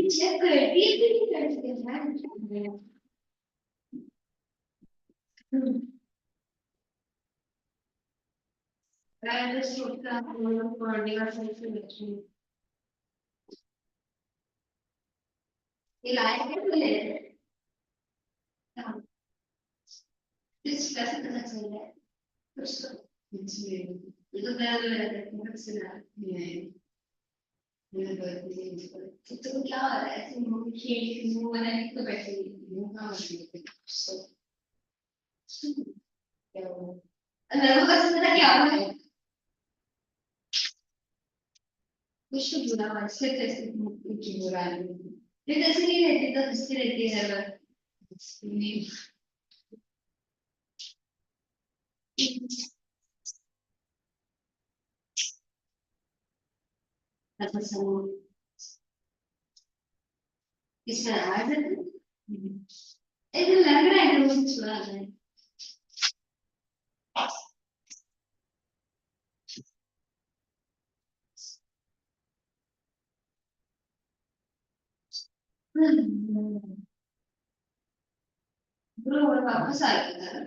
Check कर कैसे पता चल रहा है ये तो तो क्या हो रहा है ऐसे मुंह खेल मुंह बनाने तो बैठे अंदर को कैसे पता क्या हो रहा है कुछ तो बुरा हुआ इससे कैसे कुछ बुरा है ये कैसे नहीं रहती तो किससे रहती है हर बार अच्छा समूह इसमें आवाज है ऐसा लग रहा है कि मुझे सुना है ब्रो वापस आ गया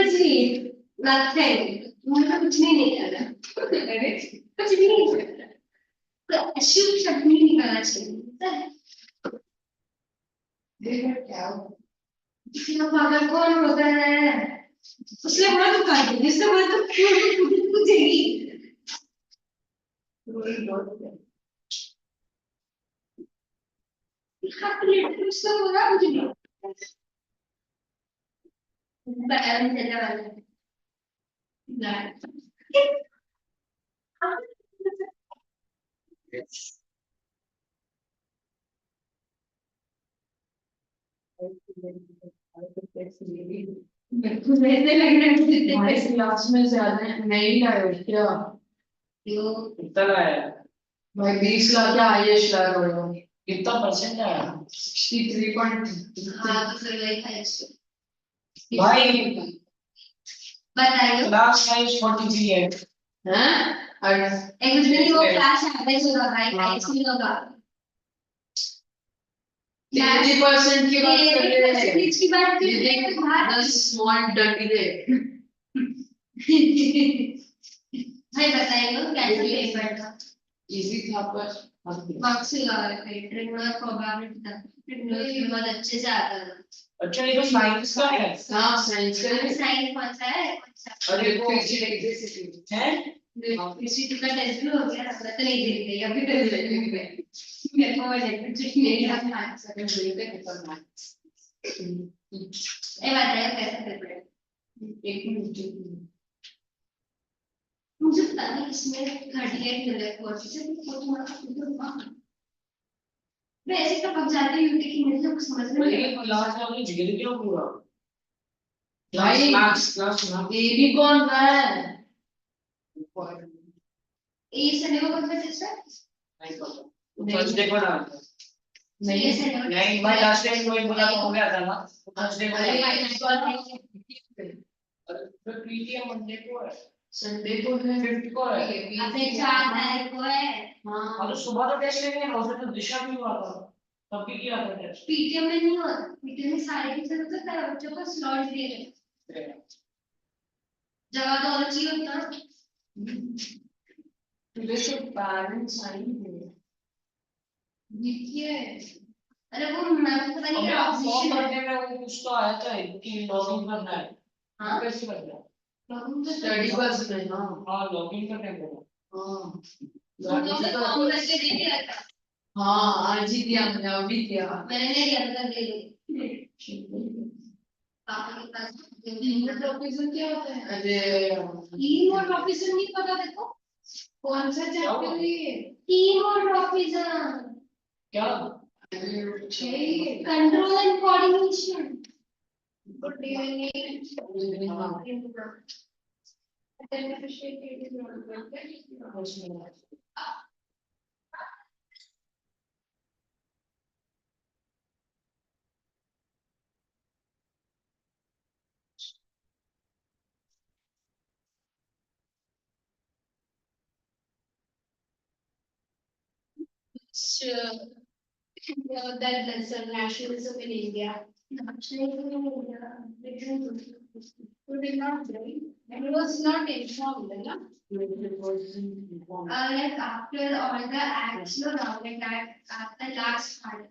कुछ नहीं मुझे कुछ नहीं निकाला कुछ भी नहीं निकाला अशुभ शब्द नहीं निकालना चाहिए क्या पागल कौन होता है उसने बोला तो काट जिसने बोला तो कुछ ही उसने बोला कुछ नहीं बताया नहीं चलने वाला बिल्कुल ऐसे लग रहा है जितने पैसे क्लास में ज्यादा नहीं लाए क्या क्यों कितना लाया भाई 20 लाख क्या हाईएस्ट लाया होगा कितना परसेंट आया 63. हाँ तो फिर वही हाईएस्ट भाई बताइए क्लास साइज 43 है हैं एक कुछ नहीं वो क्लास एवरेज होगा भाई हाईएस्ट नहीं होगा 30% की बात कर रहे हैं परसेंटेज की बात कर रहे हैं 10 स्मॉल डर्टी दे भाई बताइए कैसा पेपर था इजी था पर मार्क्स लगा रहे थे ट्रिगोनल प्रोबेबिलिटी था ट्रिगोनल के बाद अच्छे से आता था अच्छा ये तो साइंस का है हां साइंस का है साइंस कौन सा है अरे वो इलेक्ट्रिसिटी है इलेक्ट्रिसिटी का टेस्ट भी हो गया मैं तो नहीं दे रही अभी तक मेरे को इलेक्ट्रिसिटी नहीं आता आंसर नहीं दे पेपर में ए बताइए कैसा पेपर है एक मिनट मुझे पता नहीं इसमें 38 मिले कोर्स से तो थोड़ा मैं ऐसे टपक जाती हूँ कि मुझे कुछ समझ में नहीं आता क्लास में अपनी जिगर क्यों पूरा भाई क्लास ये भी कौन रहा है ये संडे को कौन सा टेस्ट है नहीं पता थर्सडे को ना नहीं भाई लास्ट टाइम कोई बोला तो हो गया था ना थर्सडे को तो पीटीएम मंडे को है संडे को है 5th को है अबे 4 तारीख को है हां तो सुबह तो टेस्ट लेंगे ना उसे तो दिशा भी हुआ था तब भी किया था टेस्ट पीटीएम में नहीं हुआ पीटीएम में सारे टीचर तो तेरा बच्चों को स्लॉट दिए थे जगह तो और चाहिए होता तुझे तो पेरेंट्स आई है देखिए अरे वो मैं पता नहीं क्या फॉर्म भरने में वो कुछ तो आया था कि लॉगिन करना है हां कैसे करना है लॉगिन तो स्टडी बस में ना हां लॉगिन करने को हां लॉगिन तो फॉर्म भर के दे दिया था हां आज ही दिया मैंने अभी दिया मैंने दिया था दे दे पापा के पास रिमोट ऑफिसर क्या होता है अरे रिमोट ऑफिसर नहीं पता देखो कौन सा चैप्टर है? कीबोर्ड ऑफिसर क्या control and coordination good evening that lesson, nationalism in India. Nationalism in India. You did not bring. It was not informed, no? Like after all the acts, no, like that, the last part,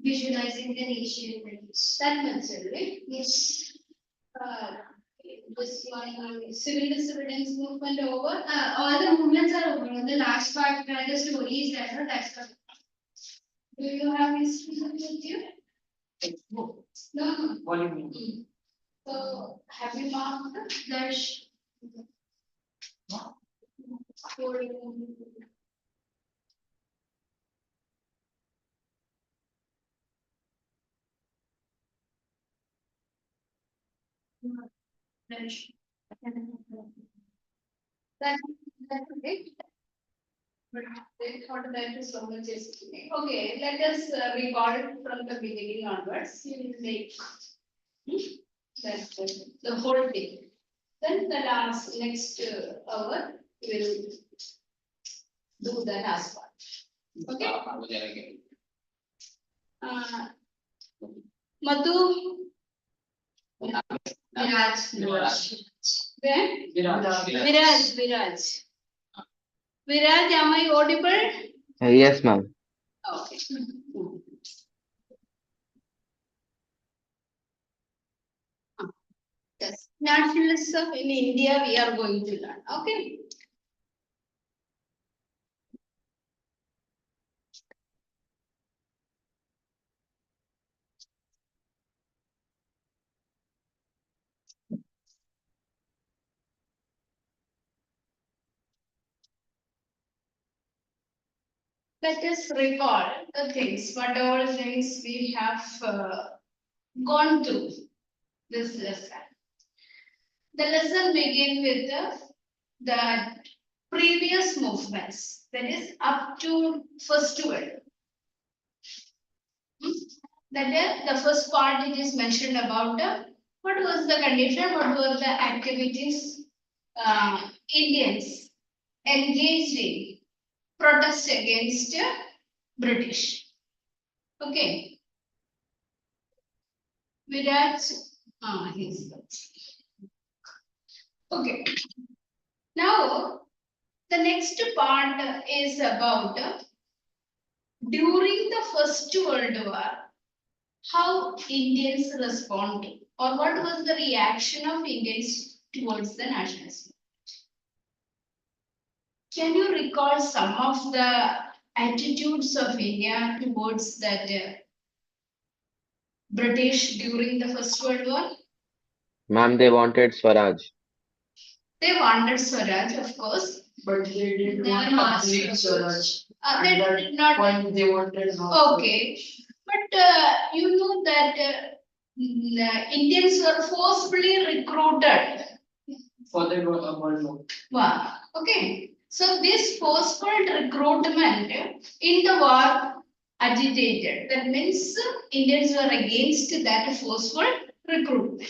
visualizing the nation. That mentioned, right? Yes. This one, civil disobedience movement over. All the movements are over. The last part, where the story is there, no, that's the. Do you have history with you? No. No. What do you mean? So have you marked the that okay. But they thought that is so much is okay. Let us record it from the beginning onwards. You will make that the whole thing. Then the last next hour we will do the last part. Okay. Madhu. Viraj. Then Viraj. Viraj, am I audible? Yes, ma'am. Okay. Yes. Nationalism in India we are going to learn. Okay. Let us recall the things, whatever things we have gone through this lesson. The lesson begins with the previous movements, that is up to first world. That is the first part. It is mentioned about what was the condition, what were the activities Indians engaged in protest against British. Okay. Viraj, he's okay. Now, the next part is about during the First World War, how Indians responded, or what was the reaction of Indians towards the nationalism. Can you recall some of the attitudes of India towards that British during the First World War? Ma'am, they wanted Swaraj. They wanted Swaraj, of course. But they did They not were complete masters. Swaraj. They did not. Point they wanted half. Okay, but you know that Indians were forcibly recruited. For the World War. Wow. Okay, so this forceful recruitment in the war agitated. That means Indians were against that forceful recruitment.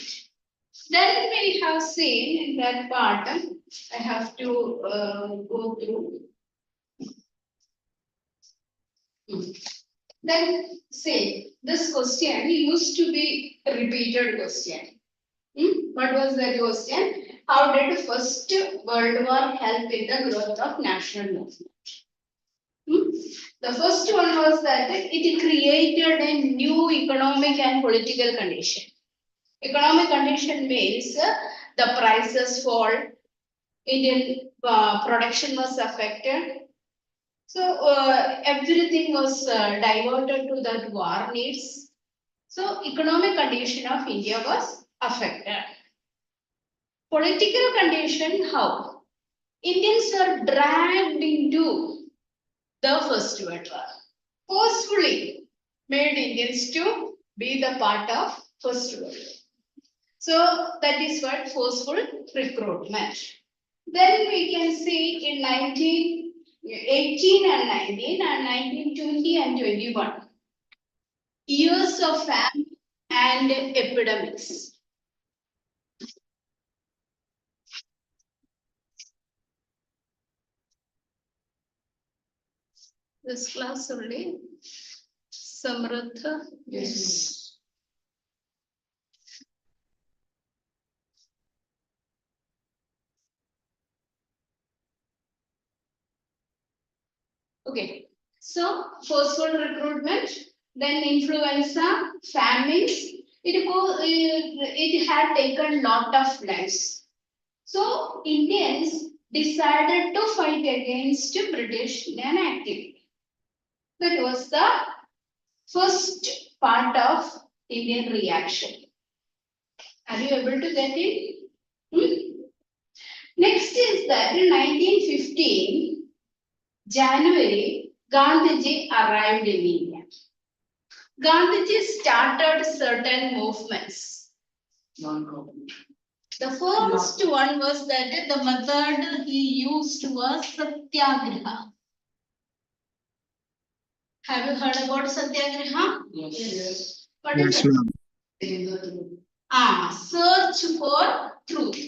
Then we have seen in that part. I have to go through. Then say this question used to be a repeated question. What was the question? How did First World War help in the growth of national movement? The first one was that it created a new economic and political condition. Economic condition means the prices fall, Indian production was affected. So everything was diverted to that war needs. So economic condition of India was affected. Political condition, how? Indians were dragged into the First World War. Forcefully made Indians to be the part of First World War. So that is what forceful recruitment. Then we can see in 1918 and 19 and 1920 and 21 years of famine and epidemics. This class only. Samruddha. Yes. Okay. So forceful recruitment, then influenza, famines. It had taken lot of lives. So Indians decided to fight against British inactivity. That was the first part of Indian reaction. Are you able to get it? Next is that in 1915, January, Gandhiji arrived in India. Gandhiji started certain movements. Non-government. The first one was that the method he used was satyagraha. Have you heard about satyagraha? Yes. What is it? Search for truth.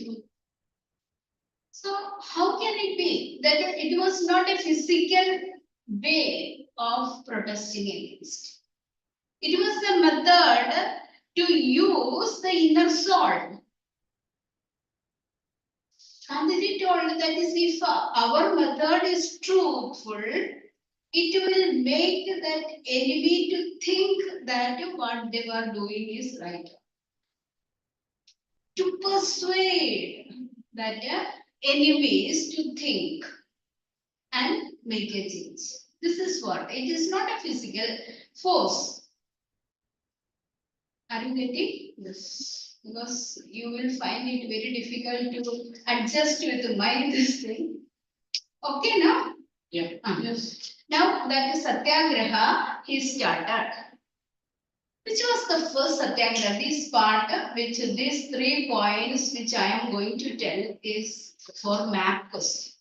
So how can it be that it was not a physical way of protesting against? It was a method to use the inner soul. Gandhiji told that is if our method is truthful, it will make that enemy to think that what they were doing is right. To persuade that enemies to think and make a change. This is what it is not a physical force. Are you getting? Yes. Because you will find it very difficult to adjust with the mind this thing. Okay, now? Yeah. Yes. Now that is Satyagraha he started. Which was the first Satyagraha? This part, which these 3 points which I am going to tell is for map question.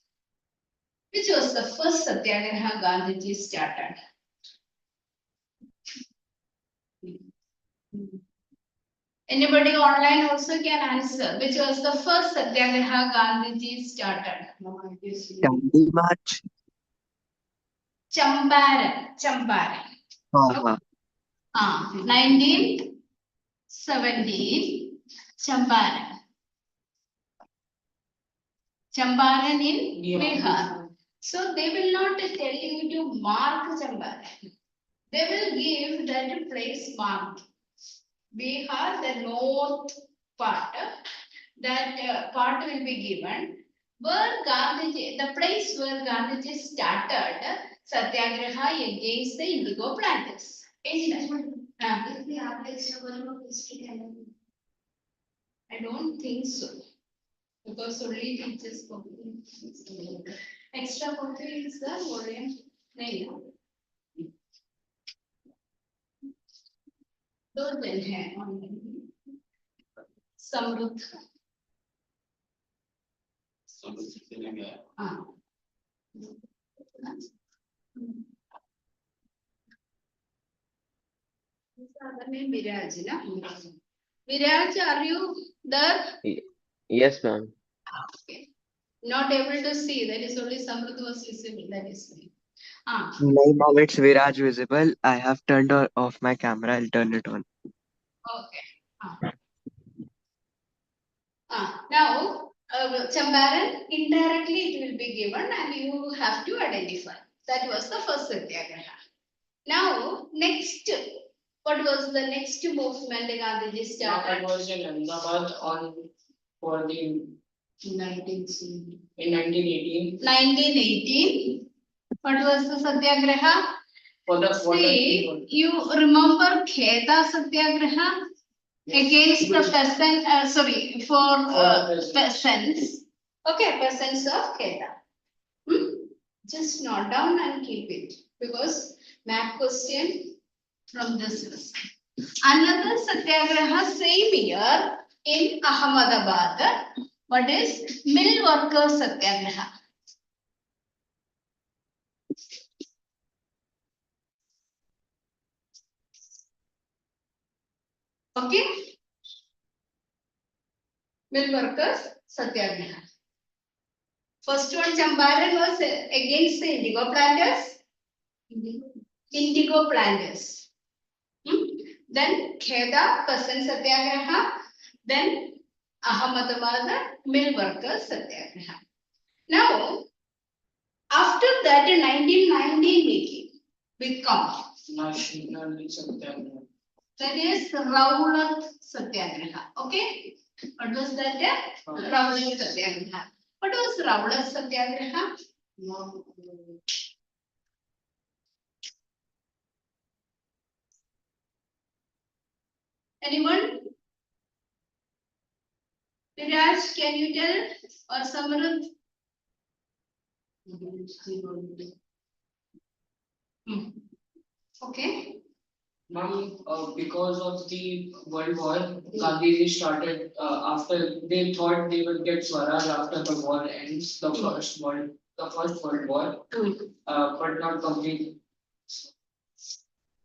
Which was the first Satyagraha Gandhiji started? Anybody online also can answer. Which was the first Satyagraha Gandhiji started? Dandi March. Champaran. Oh, 1917, Champaran. Champaran in Bihar. So they will not tell you to mark Champaran. They will give that place marked. Bihar, the north part, that part will be given. Where Gandhiji, the place where Gandhiji started Satyagraha against the indigo planters. I don't think so. Because only teachers copy. Extra copy is the volume. No. दो दिन है समृद्ध Viraj, na? Viraj, are you there? Yes, ma'am. Okay. Not able to see. That is only Samruddha was visible. That is me. no, mom, it's Viraj visible. I have turned off my camera. I'll turn it on. Okay. Now, Champaran, indirectly it will be given and you have to identify. That was the first Satyagraha. Now, next, what was the next movement Gandhiji started? That was in Ahmedabad on for the 1918. in 1918. 1918. What was the Satyagraha? For the See, you remember Kheda Satyagraha? Against the peasant, for peasants. Okay, peasants of Kerala. Just note down and keep it because map question from this list. Another satyagraha same year in Ahmedabad. What is mill worker satyagraha? Okay, mill workers satyagraha. First one, Champaran was against the indigo planters. Indigo planters. Then Kheda, peasant satyagraha. Then Ahmedabad, mill workers satyagraha. Now, after that, in 1919 we come. Nationalism. That is Rowlatt Satyagraha. Okay? What was that? Rowlatt Satyagraha. What was Rowlatt Satyagraha? Anyone? Viraj, can you tell? Or Samrat? Okay. Ma'am, because of the World War, Gandhiji started after they thought they would get Swaraj after the war ends, the first World War, but not completely.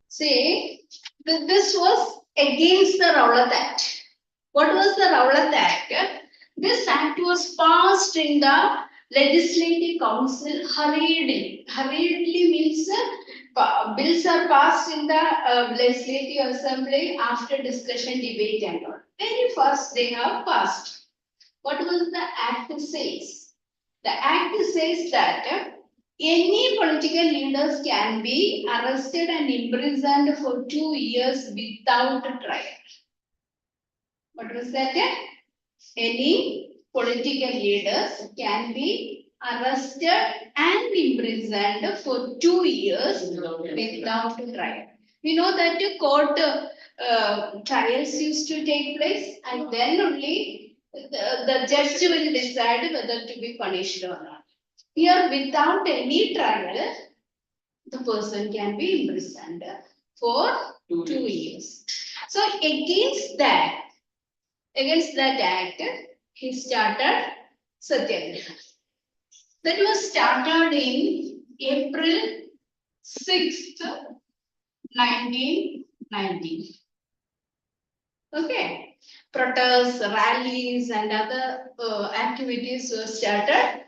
See, this was against the Rowlatt Act. What was the Rowlatt Act? This act was passed in the Legislative Council hurriedly. Hurriedly means bills are passed in the Legislative Assembly after discussion, debate and all. Very fast they have passed. What was the act says? The act says that any political leaders can be arrested and imprisoned for 2 years without trial. What was that? Any political leaders can be arrested and imprisoned for 2 years without trial. We know that court trials used to take place and then only the judge will decide whether to be punished or not. Here, without any trial, the person can be imprisoned for 2 years. So against that act, he started Satyagraha. That was started in April 6th, 1919. Okay. Protests, rallies, and other activities were started.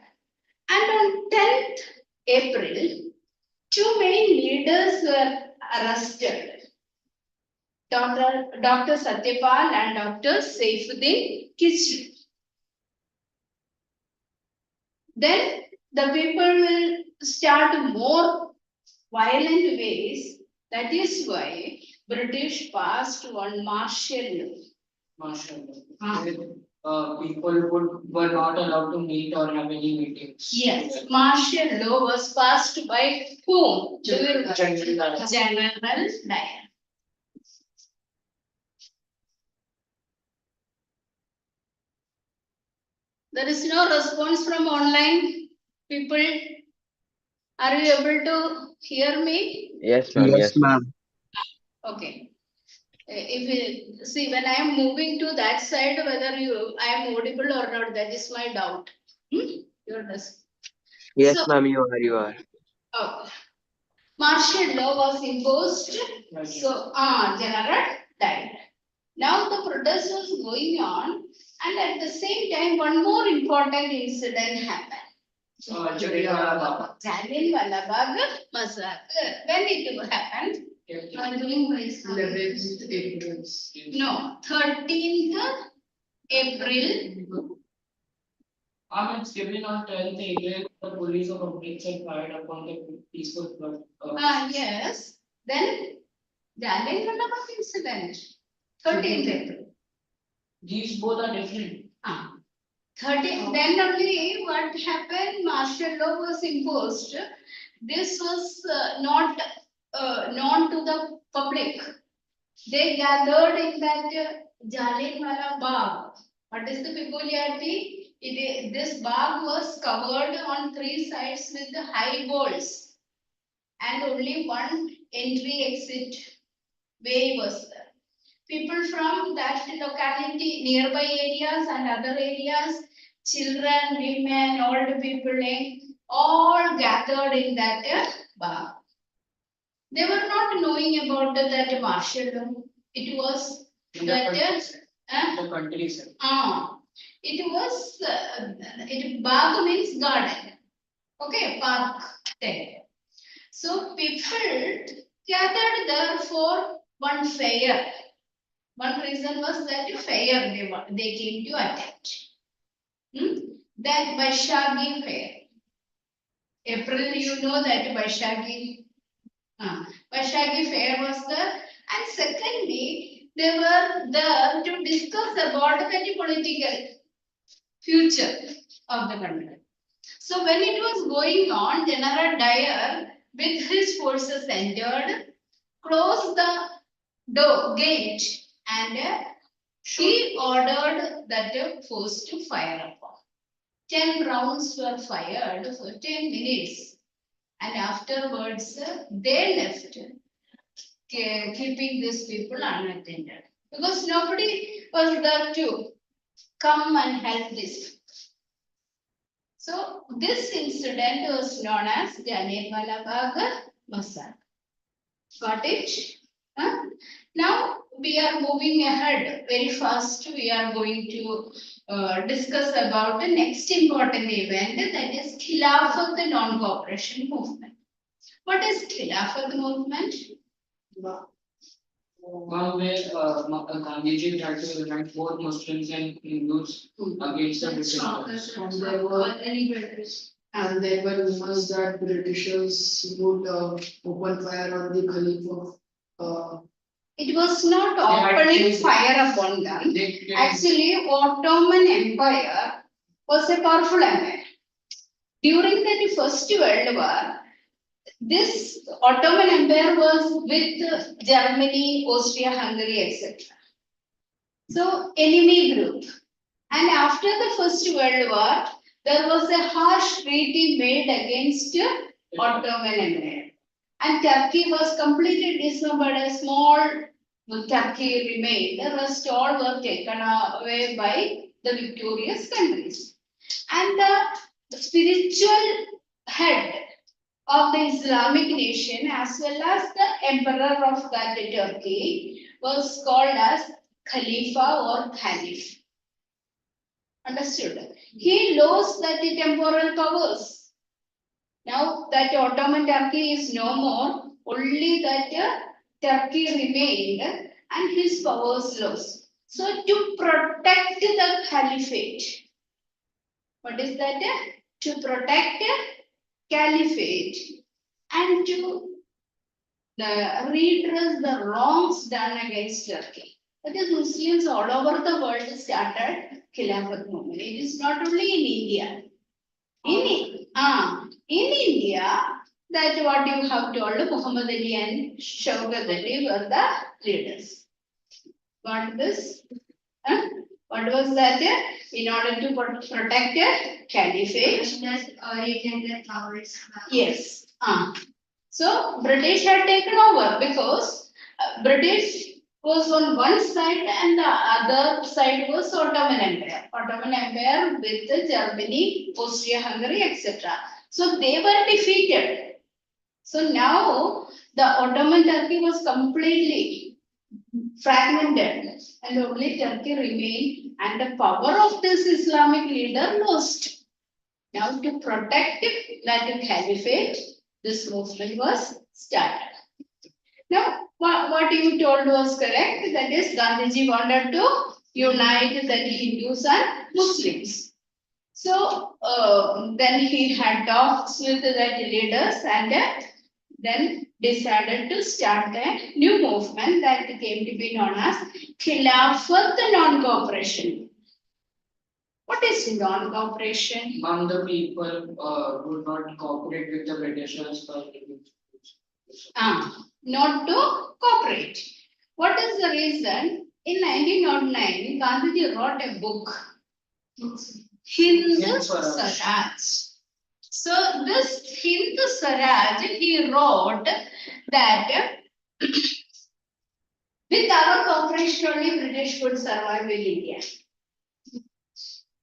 And on 10th April, 2 main leaders were arrested. Dr. Satyapal and Dr. Saifuddin Kichlu. Then the people will start more violent ways. That is why British passed one martial law. People were not allowed to meet or have any meetings. Yes, martial law was passed by whom? General General Dyer. There is no response from online people. Are you able to hear me? Yes, ma'am. Yes, Yes, ma'am. ma'am. Okay. If see when I am moving to that side, whether I am audible or not, that is my doubt. You're just. Yes, So, ma'am, you are. oh, martial law was imposed. So, General died. Now the protest was going on, and at the same time, one more important incident happened. Jallianwala Bagh massacre. When it happened? No, 13th April. It's given on 12th April, the police of Amritsar fired upon the peaceful flood. Yes. Then Jallianwala Bagh incident. 13th April. These both are different. 13. Then only what happened? Martial law was imposed. This was not known to the public. They gathered in that Jallianwala Bagh. What is the peculiarity? this bag was covered on three sides with the high walls and only one entry exit way was there. People from that locality, nearby areas and other areas, children, women, old people, all gathered in that bag. They were not knowing about that martial law. It was In that the countryside. it was bag means garden. Okay, park there. So people gathered there for one fair. One reason was that fair they came to attend. Then Vaishagi fair. April, you know that Vaishagi. Vaishagi fair was there. And secondly, they were there to discuss about the political future of the country. So when it was going on, General Dyer with his forces entered, closed the door gate, and he ordered that force to fire upon. 10 rounds were fired for 10 minutes, and afterwards they left, keeping these people unattended because nobody was there to come and help this. So this incident was known as Jallianwala Bagh Massacre. Got it? Huh? Now we are moving ahead very fast. We are going to discuss about the next important event, that is Khilafat non-cooperation movement. What is Khilafat movement? One where Gandhiji tried to unite both Muslims and Hindus against the British. And there were rumors that Britishers would open fire on the Khalifa. It was not had opening killed- fire upon them. They Actually, Ottoman Empire was a powerful empire. During the First World War, this Ottoman Empire was with Germany, Austria-Hungary, etc. So, enemy group. And after the First World War, there was a harsh treaty made against Ottoman Empire. And Turkey was completely dismembered. A small Turkey remained. The rest all were taken away by the victorious countries. And the spiritual head of the Islamic nation, as well as the emperor of that Turkey, was called as Khalifa or Caliph. Understood? He lost that temporal powers. Now that Ottoman Turkey is no more, only that Turkey remained and his powers lost. So to protect the caliphate, what is that? To protect caliphate and to redress the wrongs done against Turkey. That is, Muslims all over the world started Khilafat movement. It is not only in India. In India, that what you have told, Muhammad Ali and Shaukat Ali were the leaders. What this? What was that? In order to protect caliphate. Yes. So British had taken over because British was on one side and the other side was Ottoman Empire. Ottoman Empire with Germany, Austria-Hungary, etc. So they were defeated. So now the Ottoman Turkey was completely fragmented and only Turkey remained, and the power of this Islamic leader lost. Now to protect that caliphate, this movement was started. Now what you told was correct, that is Gandhiji wanted to unite the Hindus and Muslims. So then he had talks with the leaders and then decided to start a new movement that came to be known as Khilafat non-cooperation. What is non-cooperation? Among the people would not cooperate with the Britishers. Not to cooperate. What is the reason? In 1909, Gandhiji wrote a book. Hind Hind Swaraj. Swaraj. So this Hind Swaraj, he wrote that with our cooperation only British would survive in India.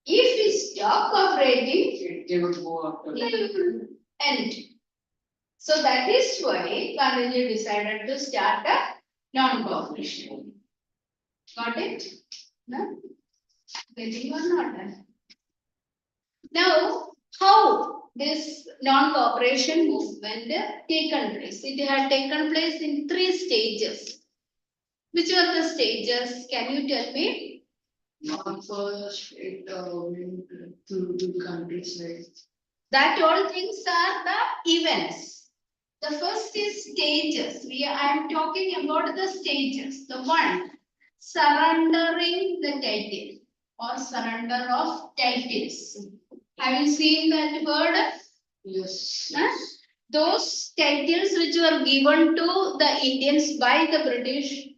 If we stop cooperating, They would go after. they will end. So that is why Gandhiji decided to start a non-cooperation. Got it? No? Getting or not? Now, how this non-cooperation movement taken place? It had taken place in 3 stages. Which were the stages? Can you tell me? First, it went through the countryside. That all things are the events. The first is stages. I am talking about the stages. The one, surrendering the title or surrender of titles. Have you seen that word? Yes. Huh? Those titles which were given to the Indians by the British,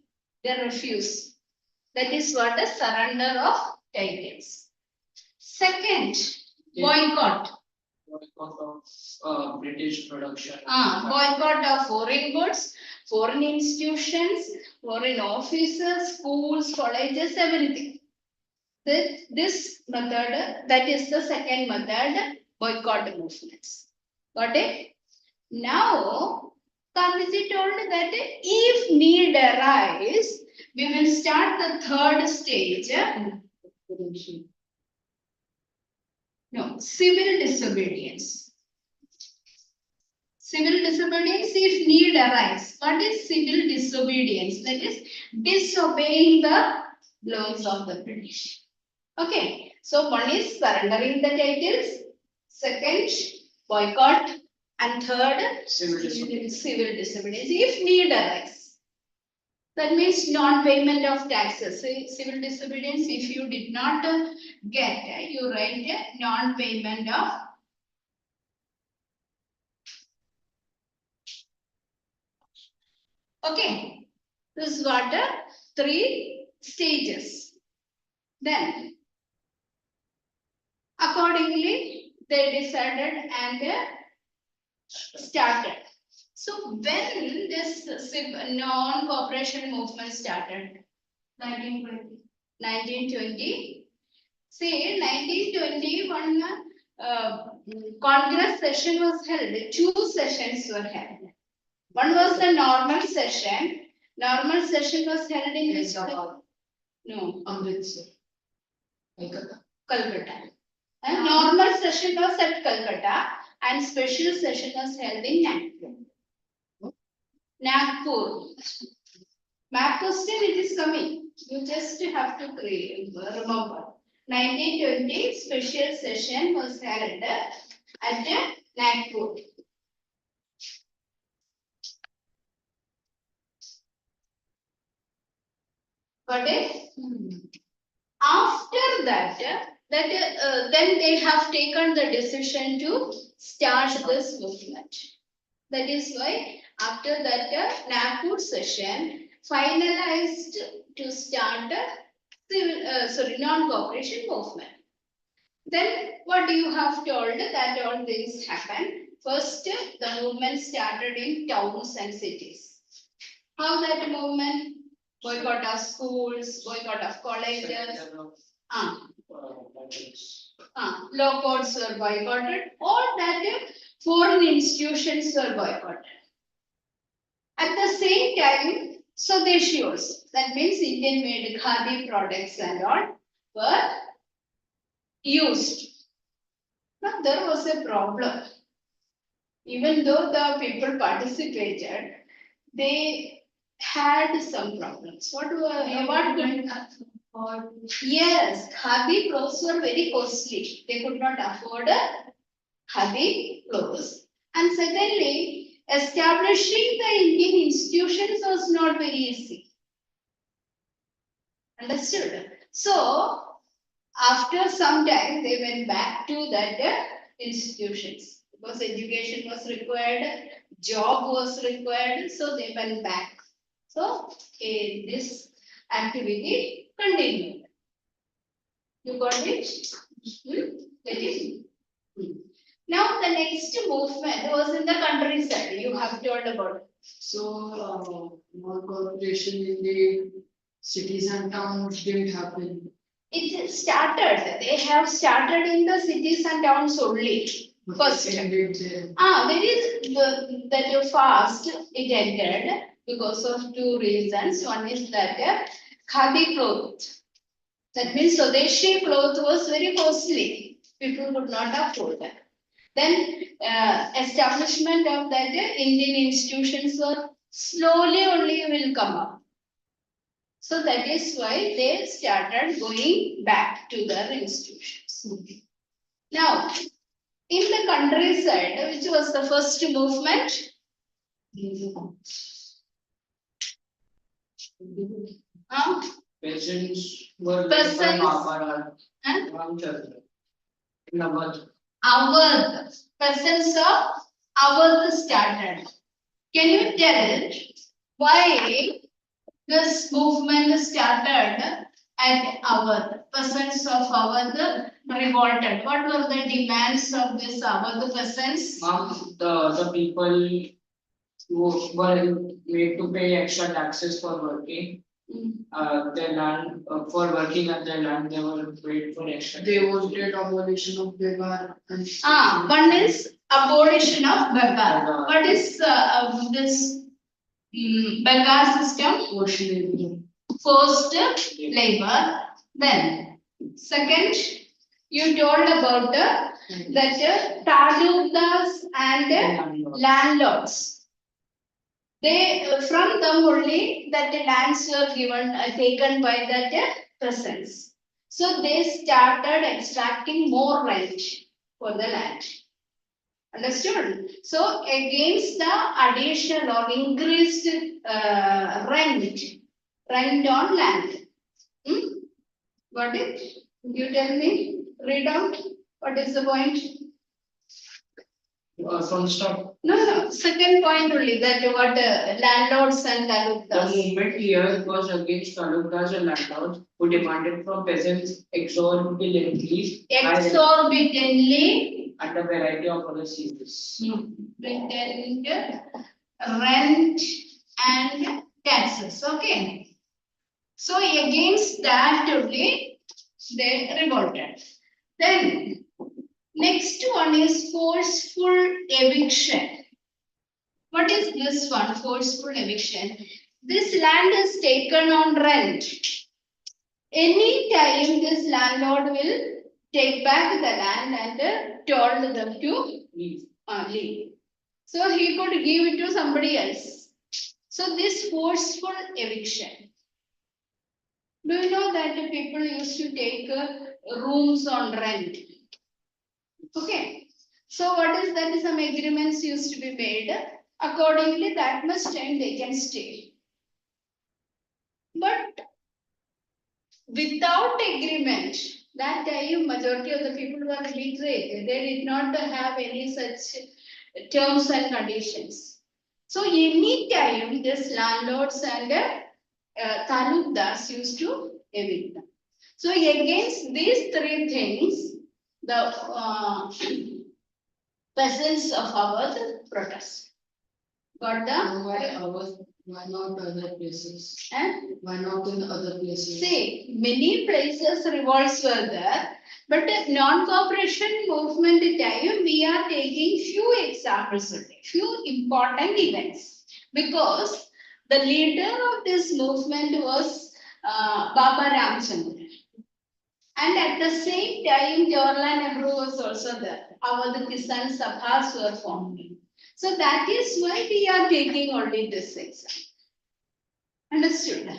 they refused. That is what a surrender of titles. Second, boycott. Boycott of British production. Boycott of foreign goods, foreign institutions, foreign offices, schools, colleges, everything. This method, that is the second method, boycott movements. Got it? Now, Gandhiji told that if need arise, we will start the third stage. No, civil disobedience. Civil disobedience if need arise. What is civil disobedience? That is disobeying the laws of the British. Okay, so one is surrendering the titles, second, boycott, and third, Civil disobedience. civil disobedience if need arise. That means non-payment of taxes. Civil disobedience, if you did not get, you write non-payment of okay. This is what 3 stages. Then, accordingly, they decided and started. So, when this non-cooperation movement started? 1920. 1920. See, 1920, one Congress session was held. 2 sessions were held. One was the normal session. Normal session was held in which? No, Amritsar. Calcutta. Calcutta. And normal session was at Calcutta and special session was held in Nagpur. Nagpur. Map question, it is coming. You just have to remember. 1920 special session was held at Nagpur. Got it? After that, then they have taken the decision to start this movement. That is why after that Nagpur session finalized to start non-cooperation movement. Then what you have told that all things happened. First, the movement started in towns and cities. How that movement? Boycott of schools, boycott of colleges. Law courts were boycotted. All that foreign institutions were boycotted. At the same time, Swadeshios, that means Indian made khadi products and all, were used. Now there was a problem. Even though the people participated, they had some problems. What yes, khadi clothes were very costly. They could not afford khadi clothes. And secondly, establishing the Indian institutions was not very easy. Understood? So, after some time, they went back to that institutions because education was required, job was required, so they went back. So, this activity continued. You got it? That is. Now the next movement was in the countryside. You have told about it. So, more cooperation in the cities and towns didn't happen. It started. They have started in the cities and towns only. But First. it ended there. There is that fast it ended because of two reasons. One is that khadi cloth. That means Swadeshi cloth was very costly. People could not afford that. Then establishment of that Indian institutions were slowly only will come up. So that is why they started going back to their institutions. Now, in the countryside, which was the first movement? Peasants were Peasants. led by Baba Huh? Ramchandra. In Awadh. Awadh. Peasants of Awadh started. Can you tell why this movement started at Awadh? Peasants of Awadh revolted. What were the demands of this Awadh peasants? The people who were made to pay extra taxes for working. Their land for working at their land, they were paid for extra. They wanted abolition of Begar and. One is abolition of Begar. What is this Begar system? Forced labor. Forced labor. Then, second, you told about that talukas and landlords. They from them only that the lands were given taken by that peasants. So they started extracting more rent for the land. Understood? So against the additional or increased rent on land. Got it? You tell me. Read out. What is the point? From start. No. Second point only that what landlords and The talukas. movement here was against talukas and landlords who demanded from peasants exorbitantly and a variety of other services. Rent and taxes. Okay. So against that only they revolted. Then next one is forceful eviction. What is this one? Forceful eviction. This land is taken on rent. Any time this landlord will take back the land and told them to leave. So he could give it to somebody else. So this forceful eviction. Do you know that people used to take rooms on rent? Okay. So what is that? Some agreements used to be made. Accordingly, that much time they can stay. But without agreement, that time majority of the people were literate. They did not have any such terms and conditions. So any time this landlords and talukdas used to evict them. So against these three things, the peasants of Awadh protest. Got the? Why not other places? And Why not in other places? see, many places revolts were there, but non-cooperation movement time we are taking few examples only, few important events, because the leader of this movement was Baba Ramchandra. And at the same time, Jawaharlal Nehru was also there. Our Kisan Sabhas were formed. So that is why we are taking only this example. Understood?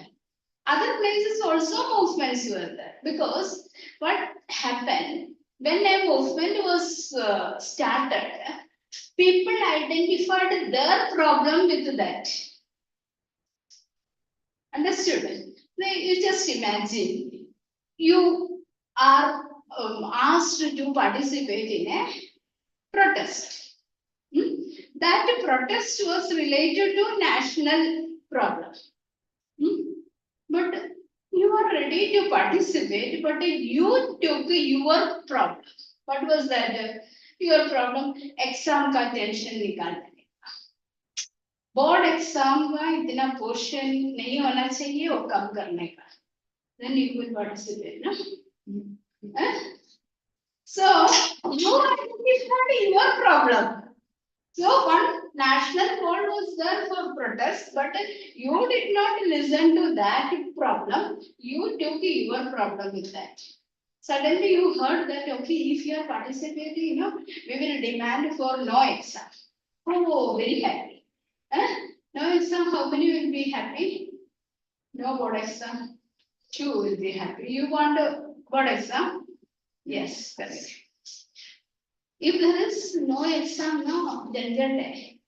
Other places also movements were there, because what happened when a movement was started, people identified their problem with that. Understood? Now you just imagine you are asked to participate in a protest. That protest was related to national problem. But You are ready to participate, but you took your problem. What was that? Your problem? Exam का tension निकालने का. Board exam का इतना portion नहीं होना चाहिए वो कम करने का. Then you will participate, no? So you identified your problem. So one national code was there for protest, but you did not listen to that problem. You took your problem with that. Suddenly you heard that, okay, if you are participating, we will demand for no exam. Oh, very happy. No exam, how many will be happy? No board exam. 2 will be happy. You want a board exam? Yes, correct. If there is no exam, no, then day.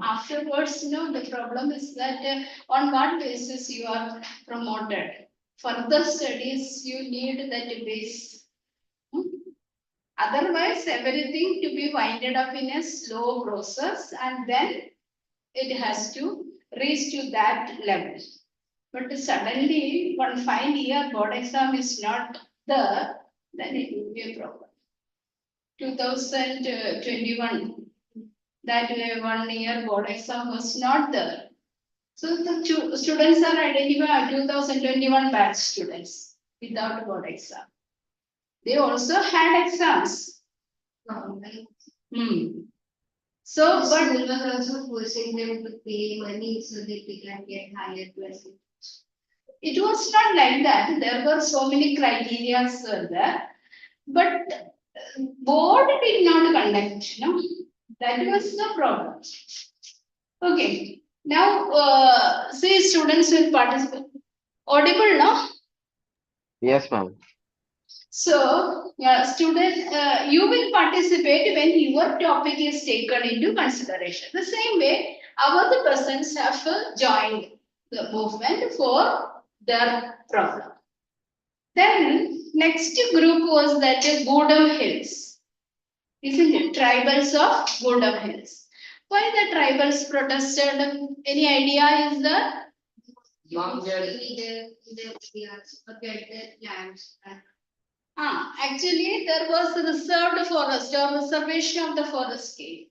Afterwards, the problem is that on what basis you are promoted. Further studies, you need that base. Otherwise, everything to be winded up in a slow process and then it has to reach to that level. But suddenly, one fine year board exam is not there, then it will be a problem. 2021, that 1 year board exam was not there. So the students are identified 2021 batch students without board exam. They also had exams. So, but we were also forcing them to pay money so that they can get higher classes. It was not like that. There were so many criteria there, but board did not conduct. No, that was the problem. Okay, now say students will participate. Audible, no? Yes, ma'am. So, student, you will participate when your topic is taken into consideration. The same way, our other persons have joined the movement for their problem. Then, next group was that Godam Hills. Isn't it? Tribals of Godam Hills. Why the tribals protested? Any idea is there? Actually, there was reserved forest or reservation of the forest came.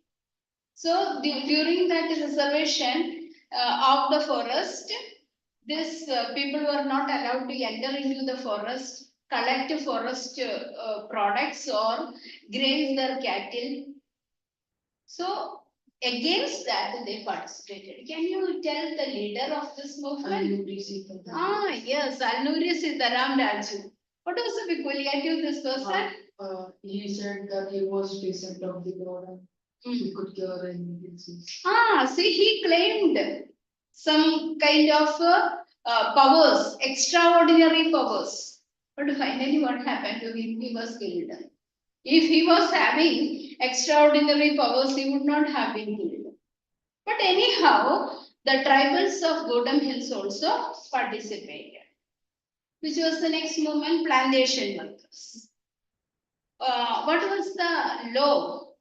So during that reservation of the forest, this people were not allowed to enter into the forest, collect forest products or graze their cattle. So against that they participated. Can you tell the leader of this movement? Yes, Alnuri Sitaram Raju. What was the peculiarity of this person? He said that he was patient of the God and he could cure any disease. See, he claimed some kind of powers, extraordinary powers. But finally, what happened to him? He was killed. If he was having extraordinary powers, he would not have been killed. But anyhow, the tribals of Godam Hills also participated. Which was the next movement? Plantation workers. What was the law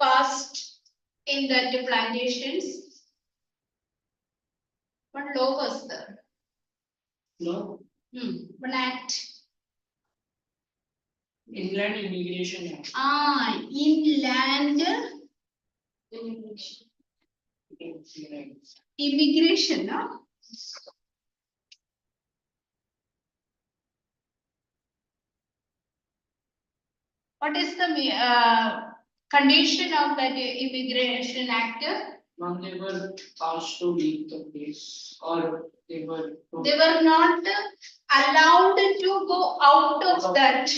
passed in the plantations? What law was there? No. One act. Inland Immigration Act. Inland immigration, no? What is the condition of that Immigration Act? When they were asked to leave the place or they were not allowed to go out of that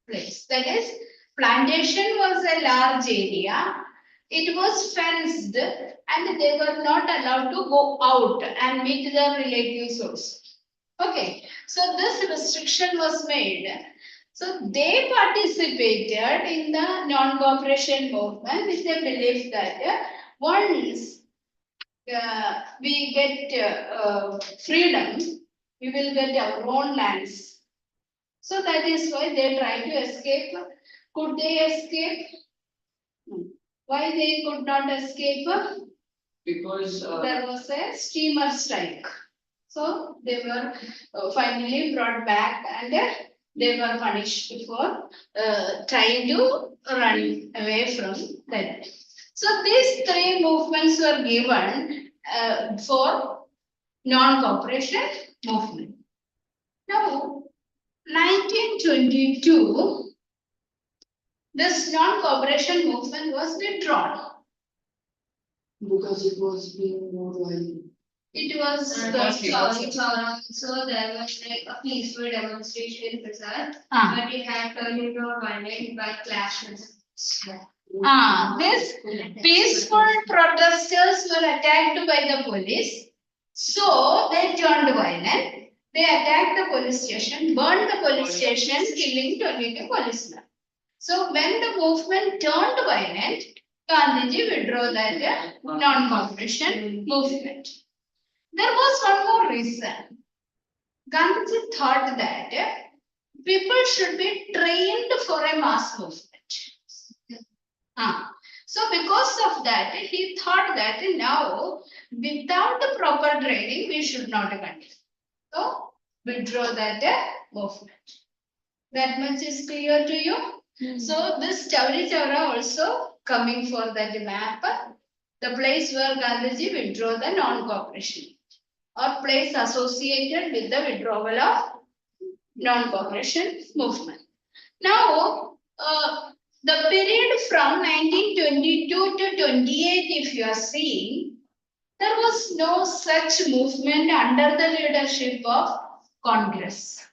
place. That is, plantation was a large area. It was fenced and they were not allowed to go out and meet their relatives also. Okay, so this restriction was made. So they participated in the non-cooperation movement with the belief that once we get freedom, we will get our own lands. So that is why they try to escape. Could they escape? Why they could not escape? because There was a steamer strike. So they were finally brought back and they were punished for trying to run away from that. So these three movements were given for non-cooperation movement. Now, 1922, this non-cooperation movement was withdrawn. Because it was being more violent. It was So there was like a peaceful demonstration in Bazar, Ah. but it had turned into a violent by clashes. This peaceful protesters were attacked by the police. So they turned violent. They attacked the police station, burned the police station, killing 22 policemen. So when the movement turned violent, Gandhiji withdrew that non-cooperation movement. There was one more reason. Gandhiji thought that people should be trained for a mass movement. So because of that, he thought that now without the proper training, we should not continue. So withdraw that movement. That much is clear to you. So this Chauri Chaura also coming for that map, the place where Gandhiji withdraw the non-cooperation or place associated with the withdrawal of non-cooperation movement. Now, the period from 1922 to 28, if you are seeing, there was no such movement under the leadership of Congress.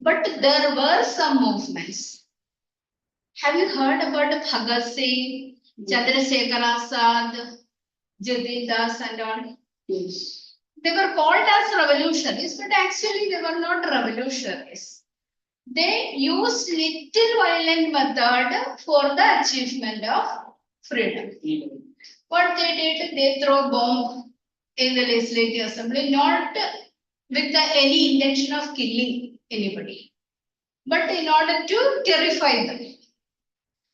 But there were some movements. Have you heard about Bhagat Singh, Chandrasekhar Azad, Jadid Das and all? Yes. They were called as revolutionaries, but actually they were not revolutionaries. They used little violent method for the achievement of freedom. What they did, they throw bomb in the legislative assembly, not with any intention of killing anybody, but in order to terrify them.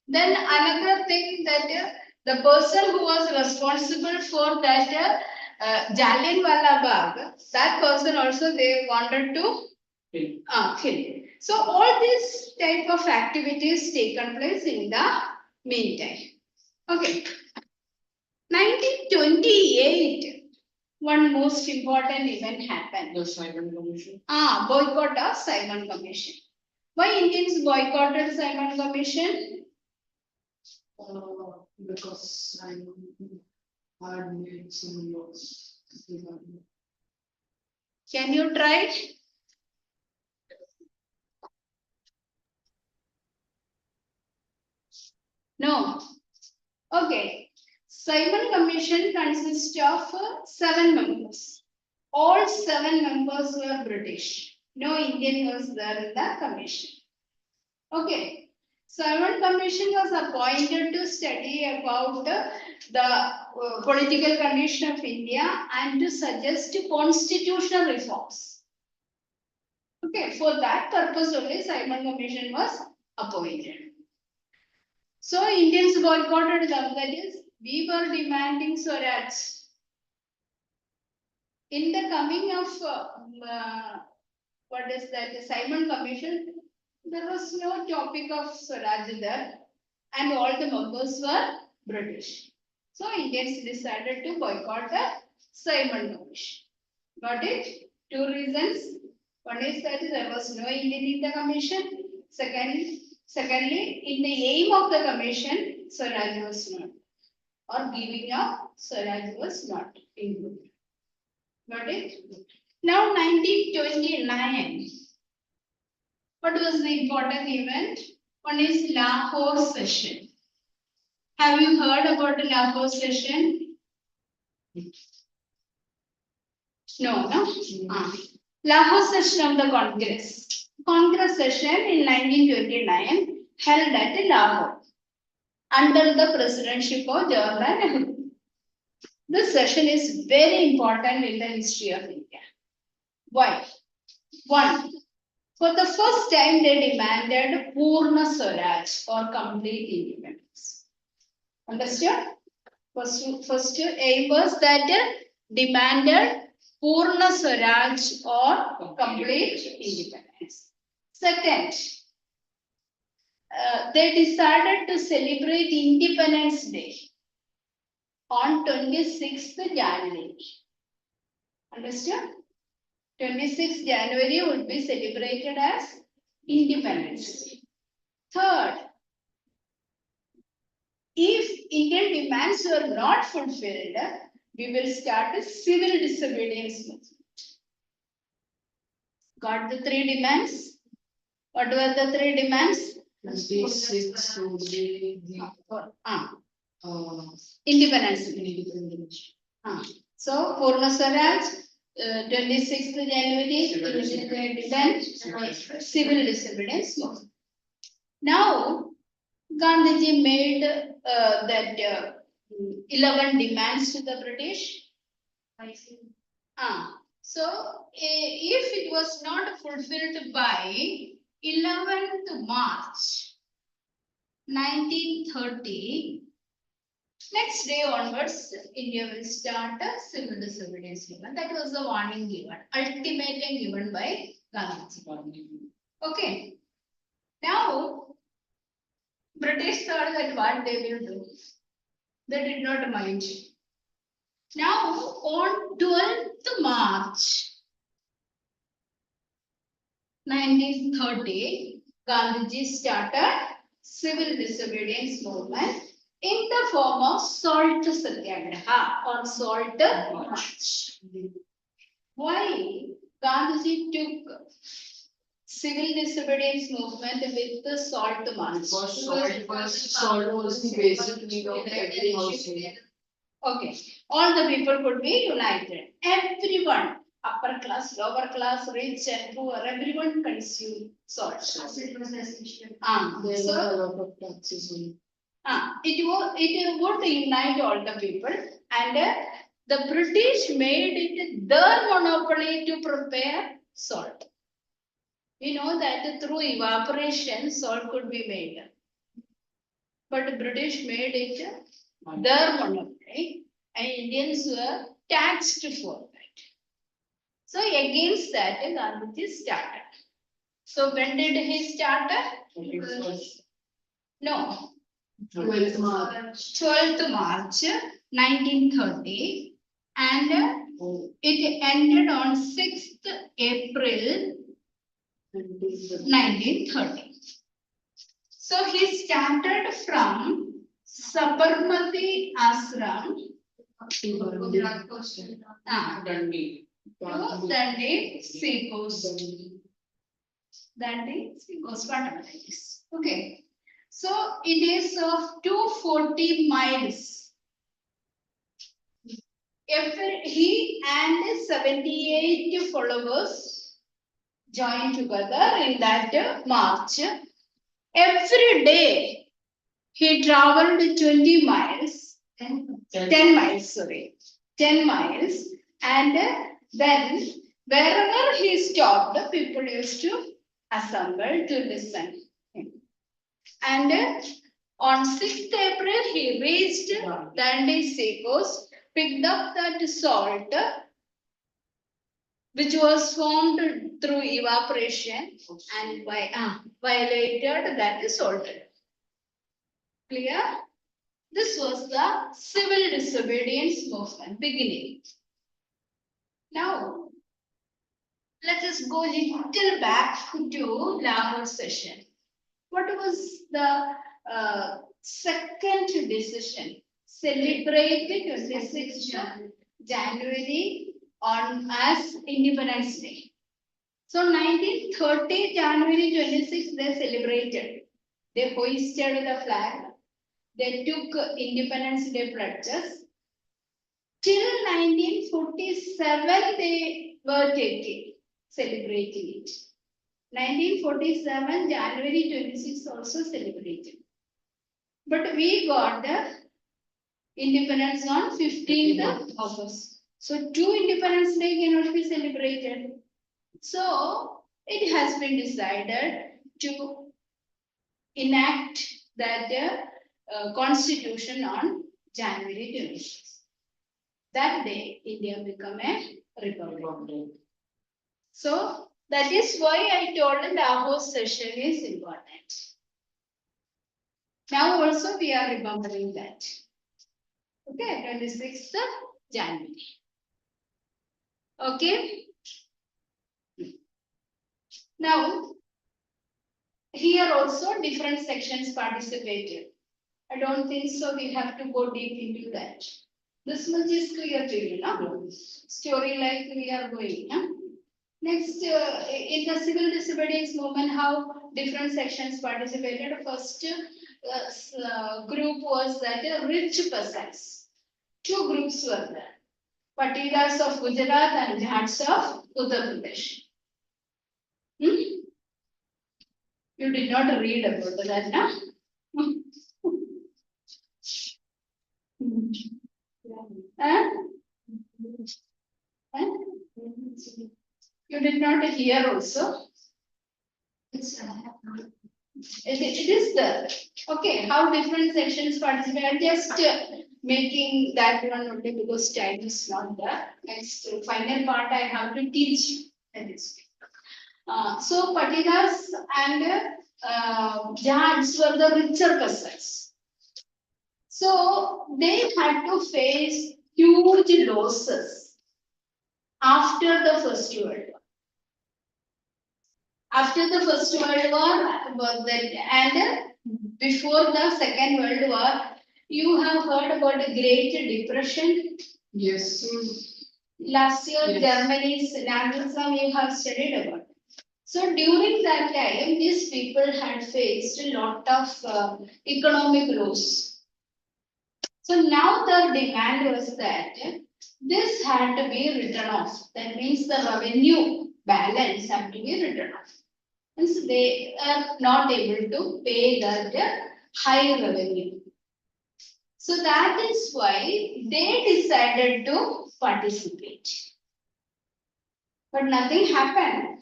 Then another thing that the person who was responsible for that Jallianwala Bagh, that person also they wanted to kill. So all these type of activities taken place in the meantime. Okay. 1928, one most important event happened. The Simon Commission. Boycott of Simon Commission. Why Indians boycotted Simon Commission? Because I had made some laws. Can you try? No. Okay. Simon Commission consists of 7 members. All 7 members were British. No Indian was there in the commission. Okay. Simon Commission was appointed to study about the political condition of India and to suggest constitutional reforms. Okay, for that purpose only Simon Commission was appointed. So Indians boycotted them, that is, we were demanding Swaraj. In the coming of what is that, the Simon Commission, there was no topic of Swaraj there, and all the members were British. So Indians decided to boycott the Simon Commission. Got it? 2 reasons. One is that there was no Indian in the commission. Secondly, in the aim of the commission, Swaraj was not, or giving up Swaraj was not included. Got it? Now 1929. What was the important event? One is Lahore session. Have you heard about the Lahore session? No. Lahore session of the Congress. Congress session in 1929 held at Lahore under the presidency of Jawaharlal Nehru. This session is very important in the history of India. Why? One, for the first time they demanded Purna Swaraj or complete independence. Understood? First aim was that demanded Purna Swaraj or complete independence. Second, they decided to celebrate Independence Day on 26th January. Understood? 26th January would be celebrated as Independence Day. Third, if Indian demands were not fulfilled, we will start a civil disobedience movement. Got the three demands? What were the three demands? 26 to Independence Day. independence. So, Purna Swaraj, 26th January, then civil disobedience movement. Now, Gandhiji made that 11 demands to the British. So, if it was not fulfilled by 11th March 1930, next day onwards, India will start a civil disobedience movement. That was the warning given, ultimatum given by Gandhiji. Okay. Now, British thought that what they will do. They did not mind. Now, on 12th March 1930, Gandhiji started civil disobedience movement in the form of salt satyagraha or salt march. Why Gandhiji took civil disobedience movement with the salt march? Salt was the basic need of every household. Okay, all the people could be united. Everyone, upper class, lower class, rich and poor, everyone consume salt. It was essential. There were So, a lot of taxes on it would unite all the people, and the British made it their monopoly to prepare salt. We know that through evaporation, salt could be made. But the British made it their monopoly, and Indians were taxed for that. So against that, Gandhiji started. So when did he start? No, 12th March. 12th March 1930, and it ended on 6th April 1930. So he started from Sabarmati Ashram Dundee. to Dundee Seacoast. Dundee Seacoast, whatever it is. Okay. So it is of 240 miles. If he and 78 followers joined together in that march, every day he traveled 20 miles, 10 miles, sorry, 10 miles, and then wherever he stopped, people used to assemble to listen. And on 6th April, he reached Dundee Seacoast, picked up that salt, which was formed through evaporation, and violated that salt. Clear? This was the civil disobedience movement beginning. Now, let us go a little back to Lahore session. What was the second decision? Celebrate 26th January on as Independence Day. So 1930 January 26th they celebrated. They hoisted the flag. They took Independence Day pledges. Till 1947 they were celebrating it. 1947 January 26 also celebrated. But we got the independence on 15th August. So 2 Independence Day cannot be celebrated. So it has been decided to enact that constitution on January 26. That day India became a republic. So that is why I told the whole session is important. Now also we are remembering that. Okay, 26th January. Okay. Now, here also different sections participated. I don't think so. We have to go deep into that. This much is clear to you, no? Story like we are going. Huh? Next, in the civil disobedience movement, how different sections participated. First group was that rich peasants. Two groups were there. Patilas of Gujarat and Jats of Uttar Pradesh. Hmm? You did not read about that, no? Huh? Huh? You did not hear also. It is there. Okay, how different sections participate. I'm just making that one only because time is not there. Next final part I have to teach. So Patilas and Jats were the richer peasants. So they had to face huge losses after the First World War. After the First World War was that, and before the Second World War, you have heard about the Great Depression. Yes. Last year, Yes. Germany's Nationalism you have studied about. So during that time, these people had faced a lot of economic loss. So now the demand was that this had to be written off. That means the revenue balance had to be written off. Means they are not able to pay that high revenue. So that is why they decided to participate. But nothing happened.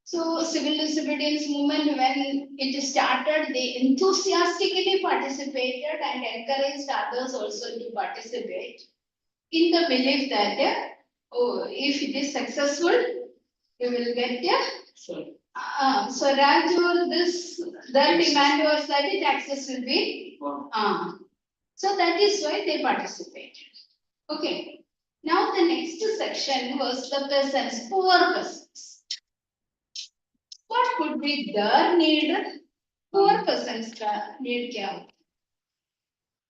So civil disobedience movement, when it started, they enthusiastically participated and encouraged others also to participate in the belief that oh, if it is successful, you will get Swaraj or this, their demand was that the taxes will be. So that is why they participated. Okay. Now the next section was the peasants, poor peasants. What could be their need? Poor peasants का need क्या हो?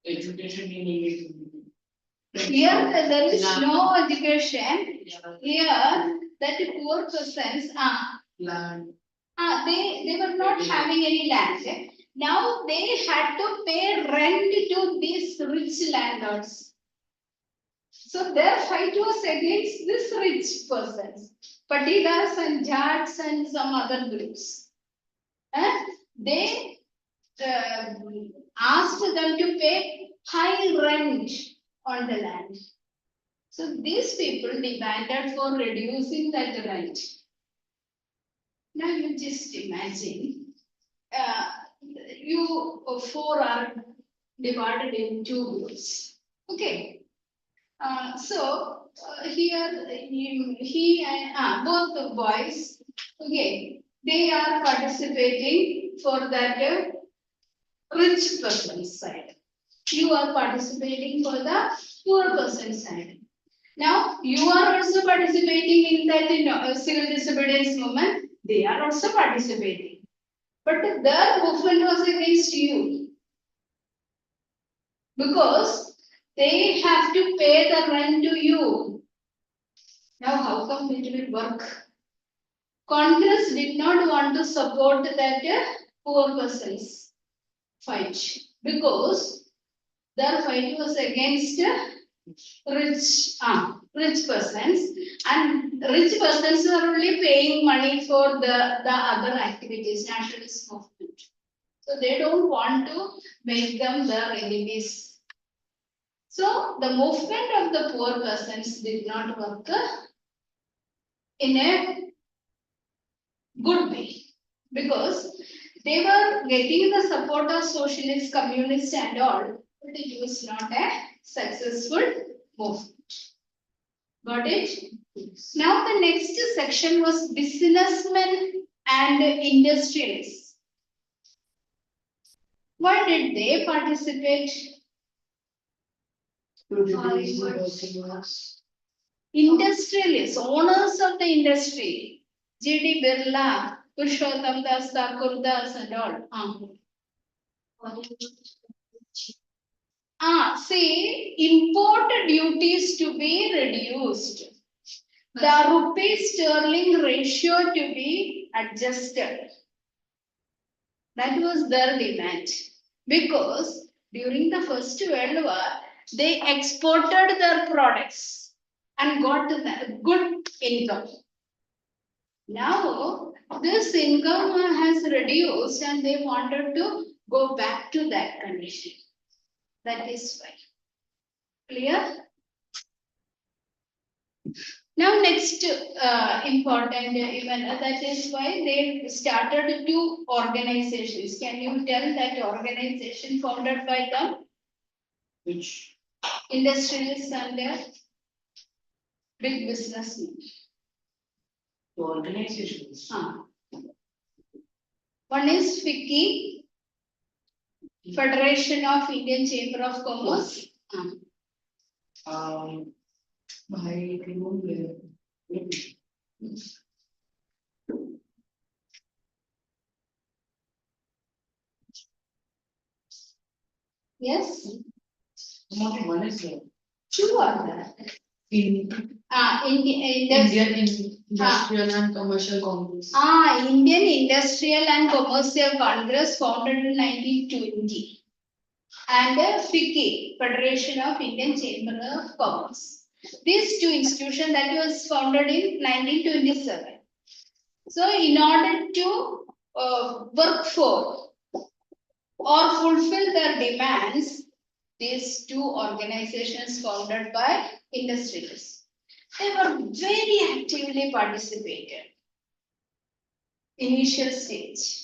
Education need. Here there is no education. Here that poor peasants Land. they were not having any land. Now they had to pay rent to these rich landlords. So their fight was against this rich persons, Patilas and Jats and some other groups. They asked them to pay high rent on the land. So these people demanded for reducing that rent. Now you just imagine, you four are divided in two groups. Okay. Here he and both the boys, okay, they are participating for that rich person's side. You are participating for the poor person's side. Now you are also participating in that civil disobedience movement. They are also participating, but their movement was against you because they have to pay the rent to you. Now, how come it will work? Congress did not want to support that poor person's fight because their fight was against rich persons, and rich persons are only paying money for the other activities, nationalist movement. So they don't want to make them their enemies. So the movement of the poor persons did not work in a good way because they were getting the support of socialists, communists and all, but it was not a successful movement. Got it? Now the next section was businessmen and industrialists. Why did they participate? To reduce the working hours. Industrialists, owners of the industry, G.D. Birla, Purushottam Das, Thakur Das and all. See, import duties to be reduced. The rupee sterling ratio to be adjusted. That was their demand. Because during the First World War, they exported their products and got the good income. Now, this income has reduced and they wanted to go back to that condition. That is why. Clear? Now, next important event, that is why they started two organizations. Can you tell that organization founded by them? Which? Industrialists and their big businessmen. Organizations. One is FICCI, Federation of Indian Chamber of Commerce. I remember. Yes, Only one is there. two are there. In Indian Industrial and Commercial Congress. Indian Industrial and Commercial Congress founded in 1920. And FICCI, Federation of Indian Chamber of Commerce. These two institutions that was founded in 1927. So in order to work for or fulfill their demands, these two organizations founded by industrialists, they were very actively participated. Initial stage.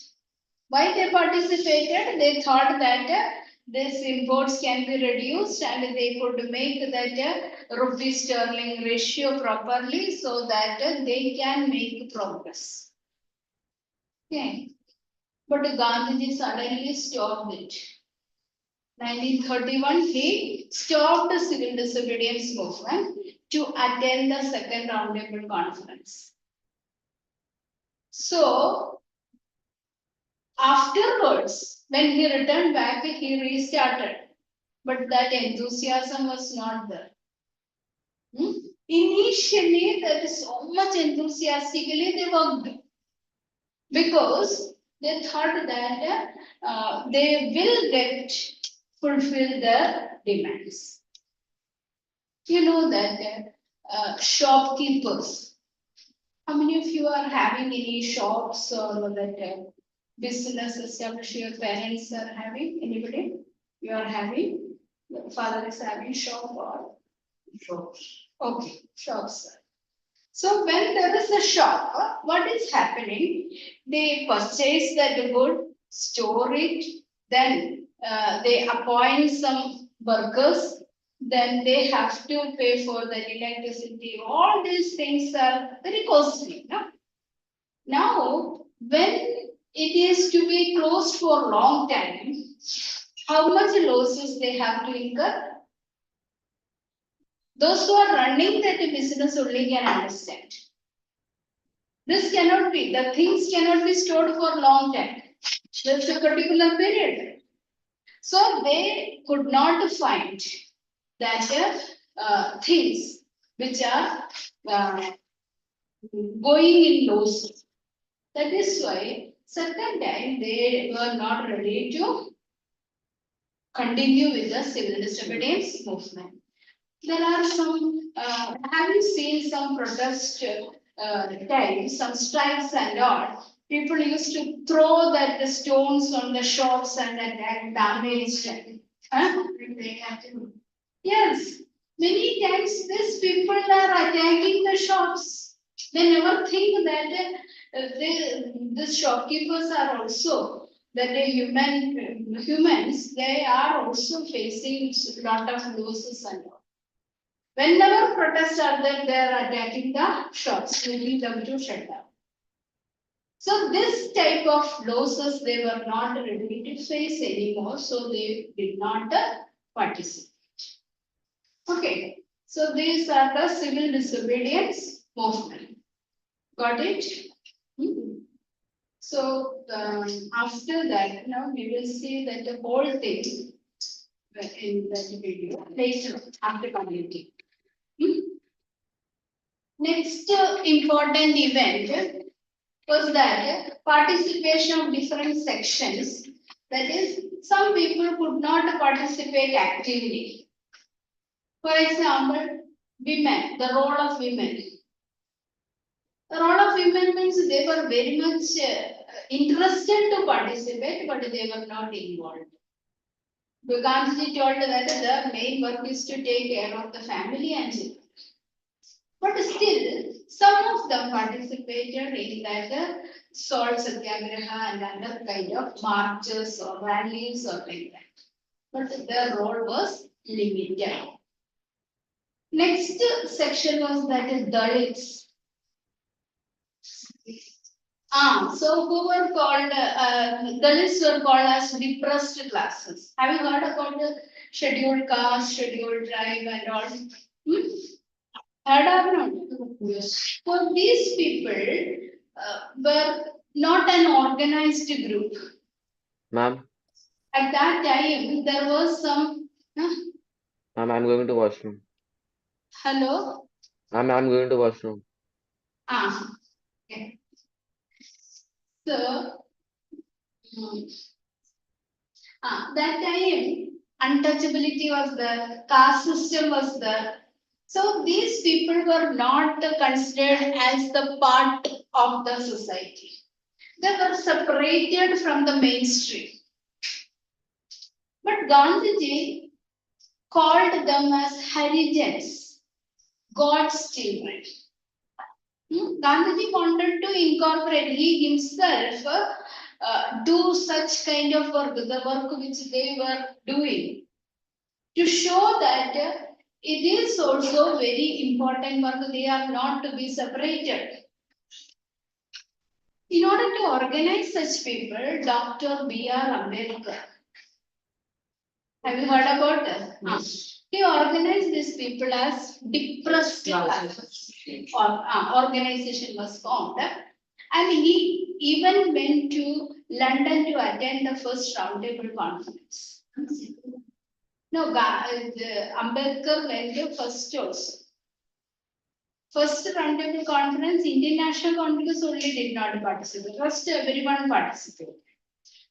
Why they participated? They thought that these imports can be reduced and they could make that rupee sterling ratio properly so that they can make progress. Okay. But Gandhiji suddenly stopped it. 1931, he stopped the civil disobedience movement to attend the second roundtable conference. So, afterwards, when he returned back, he restarted. But that enthusiasm was not there. Initially, there is so much enthusiastically they worked. Because they thought that they will fulfill their demands. You know that shopkeepers. How many of you are having any shops or that business established your parents are having? Anybody? You are having? Your father is having shop or? Shops. Okay, shops. So when there is a shop, what is happening? They purchase that good, store it, then they appoint some workers, then they have to pay for the electricity. All these things are very costly. No? Now, when it is to be closed for a long time, how much losses they have to incur? Those who are running that business only can understand. This cannot be, the things cannot be stored for a long time. There's a particular period. So they could not find that things which are going in losses. That is why certain time they were not ready to continue with the civil disobedience movement. There are some, have you seen some protest times, some strikes and all? People used to throw the stones on the shops and then damage. Huh? Yes, many times these people are attacking the shops. They never think that the shopkeepers are also that the humans, they are also facing a lot of losses and all. Whenever protests are there, they are attacking the shops, making them to shut down. So this type of losses they were not ready to face anymore, so they did not participate. Okay, so these are the civil disobedience movement. Got it? Hmm. So after that, now we will see that the whole thing in that video later after completing. Next important event was that participation of different sections. That is, some people could not participate actively. For example, women, the role of women. The role of women means they were very much interested to participate, but they were not involved. Gandhiji told that the main work is to take care of the family and children. But still, some of them participated in that salt satyagraha and other kind of marches or rallies or like that. But their role was limited. Next section was that is Dalits. So who were called, Dalits were called as repressed classes. Have you heard about the scheduled caste, scheduled tribe and all? Heard or not? Yes. So these people were not an organized group. Ma'am, At that time, there was some. ma'am, I'm going to washroom. Hello? I'm going to washroom. Okay. So, that time, untouchability was there, caste system was there. So these people were not considered as the part of the society. They were separated from the mainstream. But Gandhiji called them as Harijans, God's children. Gandhiji wanted to incorporate, he himself do such kind of work, the work which they were doing, to show that it is also very important work, they are not to be separated. In order to organize such people, Dr. B.R. Ambedkar, have you heard about it? Yes. He organized these people as depressed classes. Organization was formed, and he even went to London to attend the first roundtable conference. No, Ambedkar went to first also. First roundtable conference, Indian National Congress only did not participate. First, everyone participated.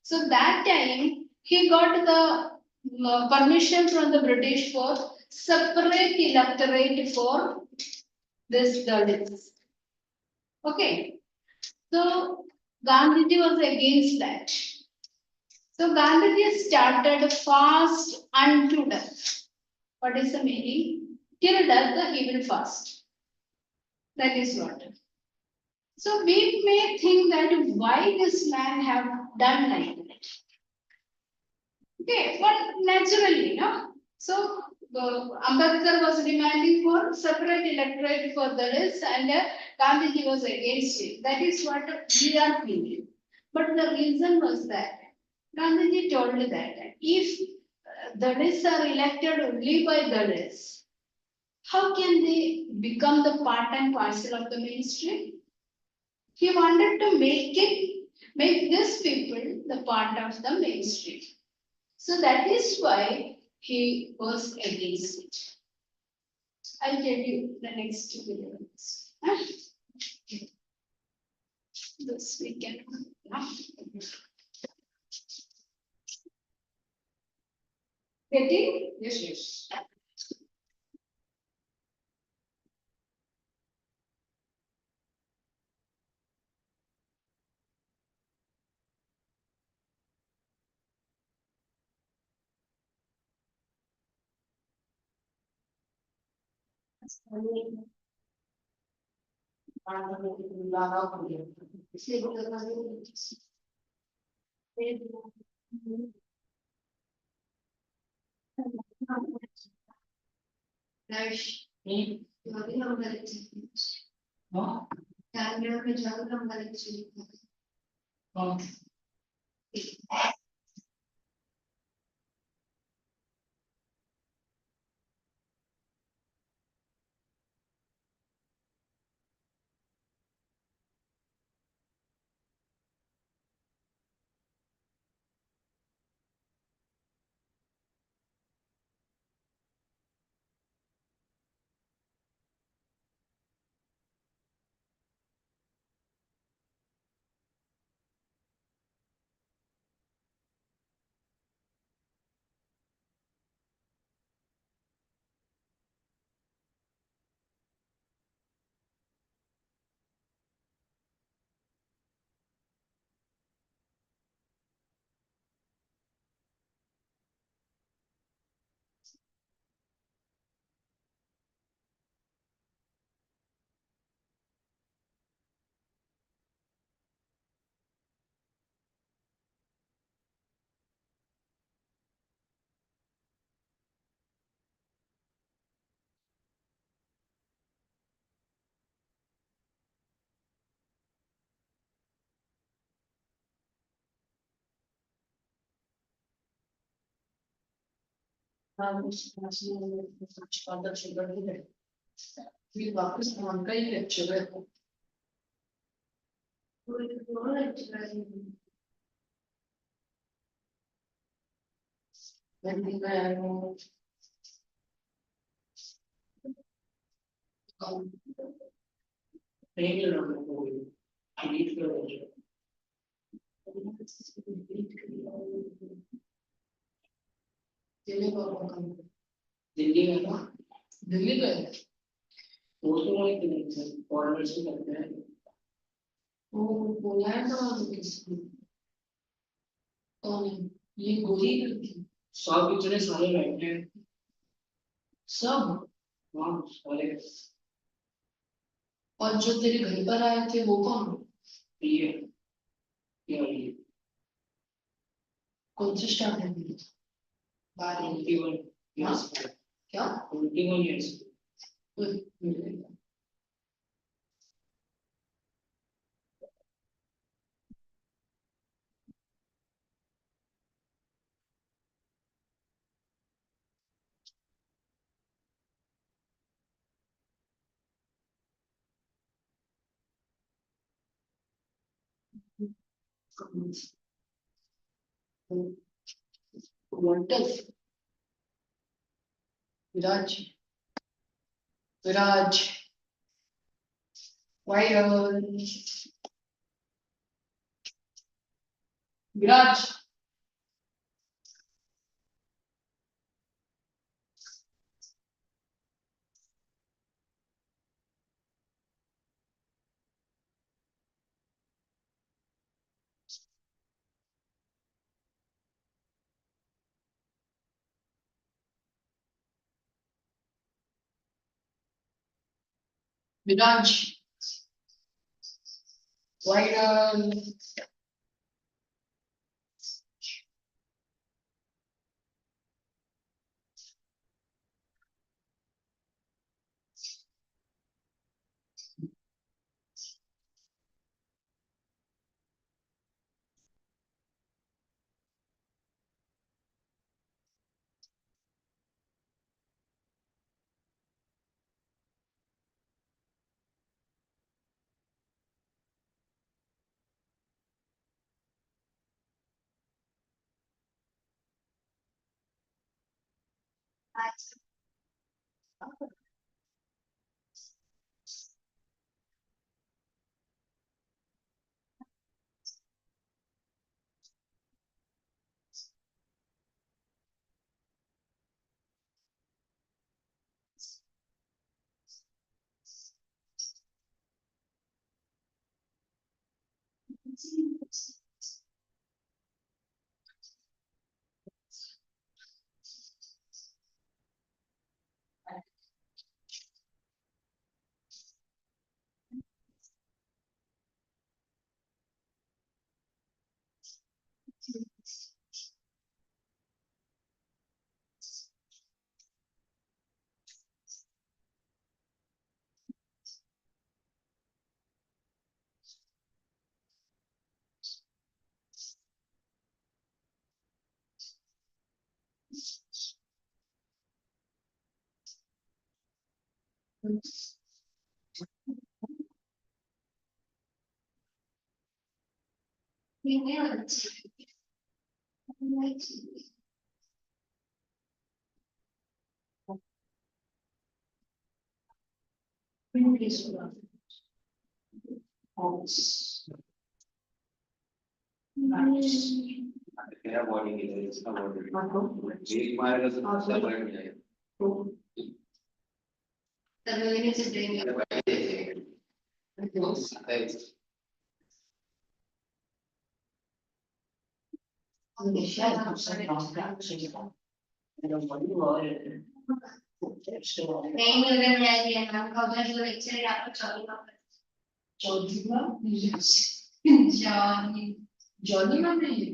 So that time, he got the permission from the British for separate electorate for this Dalits. Okay. So Gandhiji was against that. So Gandhiji started fast unto death. What is the meaning? Till death he will fast. That is what. So we may think that why this man have done like that. Okay, but naturally, no. So Ambedkar was demanding for separate electorate for Dalits, and Gandhiji was against it. That is what we are feeling. But the reason was that Gandhiji told that if Dalits are elected only by Dalits, how can they become the part and parcel of the mainstream? He wanted to make these people the part of the mainstream. So that is why he was against it. I'll tell you the next video. This weekend. Getting? Yes, yes. Nice. अभी हम गलत चीज़ हाँ calendar में जाकर हम गलत चीज़ हाँ फिर वापस ऑन का ही लेक्चर है। कोई तो अच्छा है नहीं मिल रहा मेरे को डिलीट कर दो दिल्ली पापा का दिल्ली में ना दिल्ली गए वो तो नहीं फॉरेनर्स भी करते हैं वो बोला है ना किसी कौन है ये गोली लड़की सब इतने सारे बैठे हैं सब हाँ सारे और जो तेरे घर पर आए थे वो कौन ये ये कौन से स्टार्ट है बात 21 years क्या 21 years वोल्टल विराज विराज वायरल विराज विराज वायरल मेरा बॉडी की है इसका बॉडी एक मारेगा तो दूसरा पलट जाएगा तब मैंने से देंगे नहीं अगर मैं दिया नाम का उधर जो लेक्चर आपको 24 जॉनी जॉनी मैम नहीं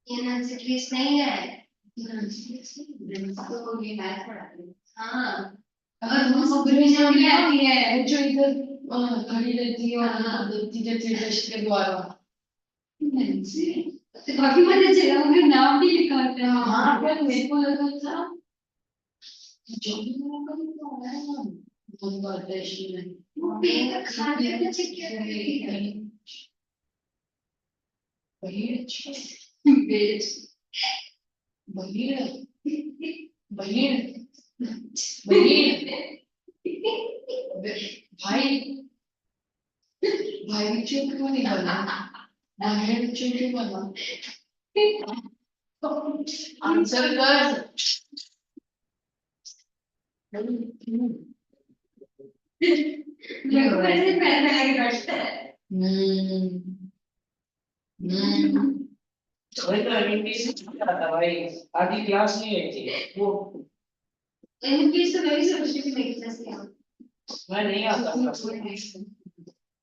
ये नंसिट्रीस नहीं है तो ये मैथ पढ़ाते हैं हाँ अगर वो सुपरविजन भी आती है जो इधर खड़ी रहती है और देखती रहती है टेस्ट के द्वारा तो काफी मजा चला उनका नाम भी लिखा होता है हाँ पर मेरे को लगा था जॉनी मैम का भी तो आया ना बहुत बार टेस्ट में पेट खाने का चेक किया बहिर अच्छा पेट बहिर बहिर बहिर भाई भाई बच्चों क्यों नहीं बना भाई बच्चों क्यों बना आंसर कर मेरे को ऐसे पैर में लगे बैठता है वही तो इंग्लिश नहीं आता भाई आधी क्लास नहीं आई थी वो इंग्लिश तो मैं भी समझती थी मेरी क्लास में मैं नहीं आता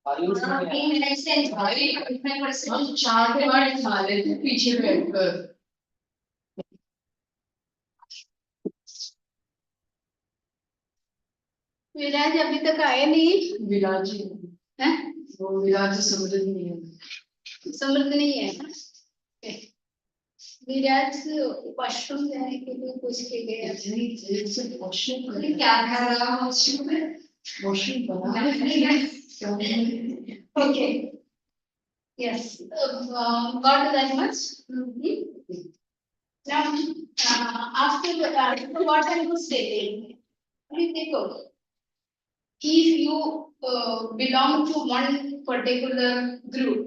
आयुष हाँ में 3 मिनट से भाई 25% हम 4 के बाद खा लेते पीछे बैठकर विराज अभी तक आए नहीं विराज है वो विराज समझ नहीं है समृद्ध नहीं है विराज वॉशरूम जाने के लिए पूछ के गए इतनी देर से वॉशरूम ये क्या कर रहा हूँ वॉशरूम में वॉशरूम बना okay yes got that much now after what I was stating अभी देखो if you belong to one particular group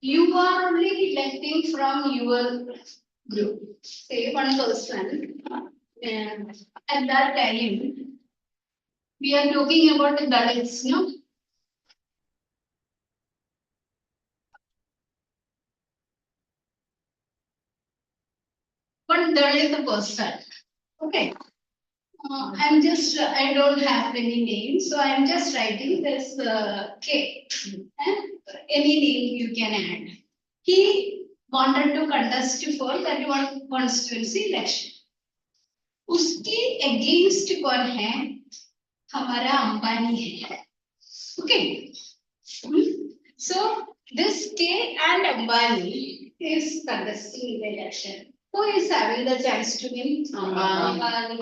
you are only electing from your group say one person at that time we are talking about the Dalits no one Dalit person okay I'm just I don't have any name so I'm just writing this K any name you can add he wanted to contest for that one constituency election उसके against कौन है हमारा अंबानी है okay so this K and Ambani is contesting the election who is having the chance to win Ambani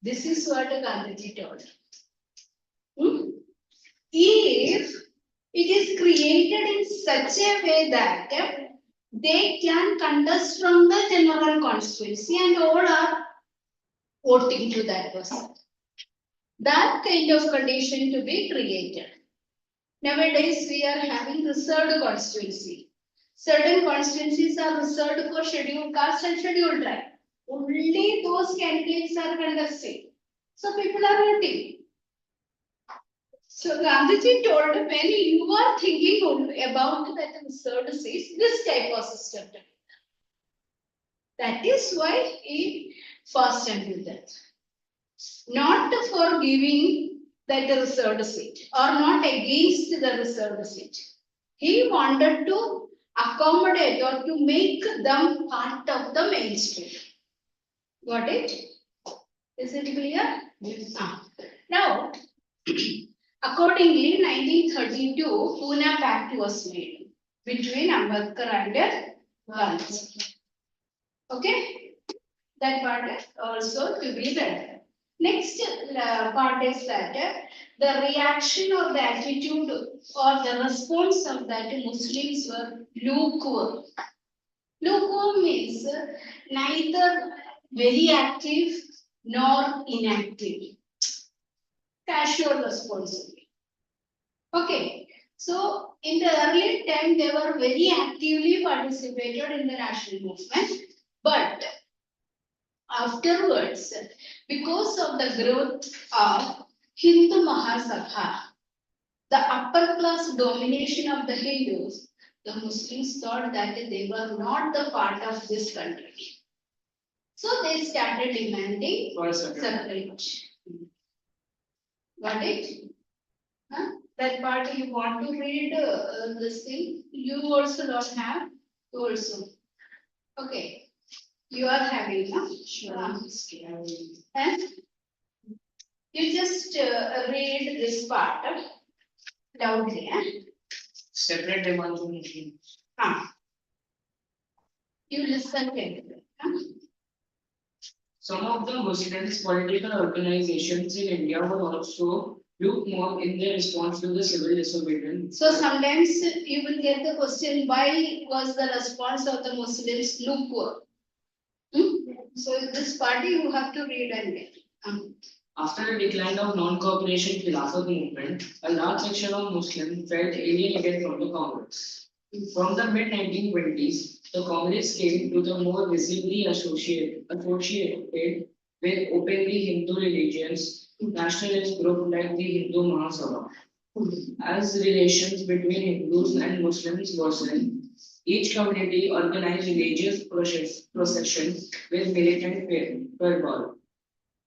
this is what Gandhiji told if it is created in such a way that they can contest from the general constituency and all are voting to that person. That kind of condition to be created. Nowadays, we are having reserved constituency. Certain constituencies are reserved for scheduled caste and scheduled tribe. Only those candidates are contesting. So people are voting. So Gandhiji told when you are thinking about that reserved seats, this type of system. That is why he first did that. Not for giving that reserved seat or not against the reserved seat. He wanted to accommodate or to make them part of the mainstream. Got it? Is it clear? Yes. Now, accordingly, 1932 Pune Pact was made. between Ambedkar and Gandhi. Okay, that part is also to be read. Next part is that the reaction or the attitude or the response of that Muslims were lukewarm. Lukewarm means neither very active nor inactive. Casual response. Okay. So in the early time, they were very actively participated in the national movement, but afterwards, because of the growth of Hindu Mahasabha, the upper class domination of the Hindus, the Muslims thought that they were not the part of this country. So they started demanding For a second. separate. Got it? Huh? That part you want to read this thing, you also don't have, you also. Okay, you are having, no? Sure. And you just read this part loudly. Separate demand for Muslims. You listen carefully. Some of the Muslims political organizations in India were also lukewarm in their response to the civil disobedience. So sometimes you will get the question, why was the response of the Muslims lukewarm? So this party you have to read and get. After the decline of non-cooperation Khilafat movement, a large section of Muslims felt alienated from the Congress. From the mid-1920s, the Congress came to the more visibly associated with openly Hindu religions, nationalist group like the Hindu Mahasabha. As relations between Hindus and Muslims worsened, each community organized religious processions with militant fervor,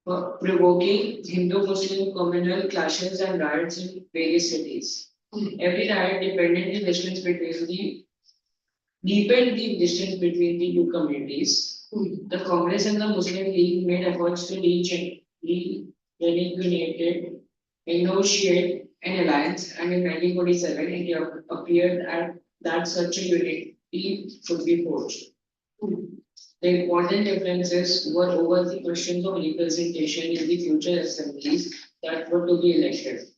provoking Hindu-Muslim communal clashes and riots in various cities. Every riot deepened the distance between the two communities. The Congress and the Muslim League made efforts to negotiate an alliance, and in 1947 it appeared that such a unity could be forged. The important differences were over the questions of representation in the future assemblies that were to be elected.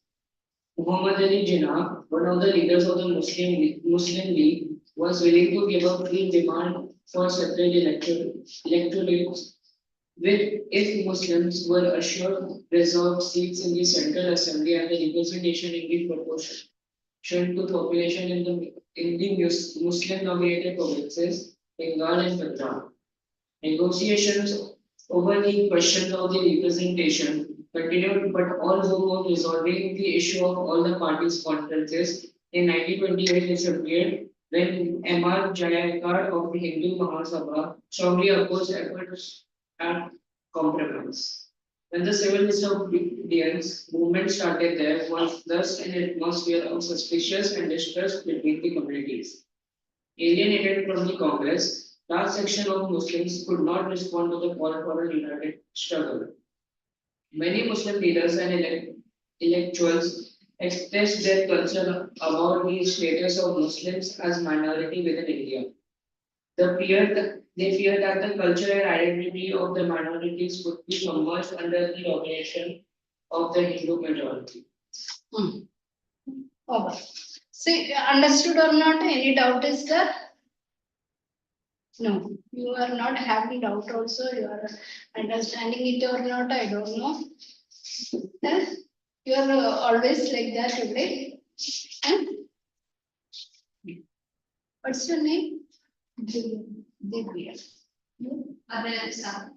Muhammad Ali Jinnah, one of the leaders of the Muslim League, was willing to give up the demand for separate electorates if Muslims were assured reserved seats in the Central Assembly and the representation in the proportion to population in the Muslim-dominated provinces, Bengal and Punjab. Negotiations over the question of the representation continued, but all hope of resolving the issue of all the parties' conferences in 1928 disappeared when M.R. Jayakar of the Hindu Mahasabha strongly opposed efforts at compromise. When the civil disobedience movement started, there was thus an atmosphere of suspicious and distrust between the communities. Alienated from the Congress, large section of Muslims could not respond to the call for a united struggle. Many Muslim leaders and intellectuals expressed their concern about the status of Muslims as minority within India. They feared that the culture and identity of the minorities would be submerged under the domination of the Hindu majority. Over. See, understood or not, any doubt is there? No, you are not having doubt also, you are understanding it or not, I don't know. Yes? You are always like that today. What's your name? Divya.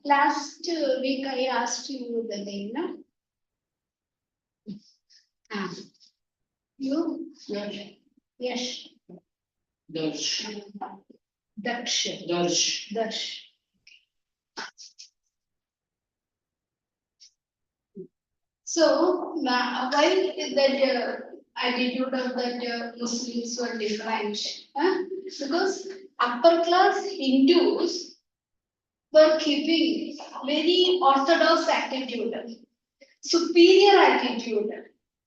Last week I asked you the name, no? You? Yes. Darsh. Darsh. So, while that attitude of that Muslims were different, because upper class Hindus were keeping very orthodox attitude, superior attitude,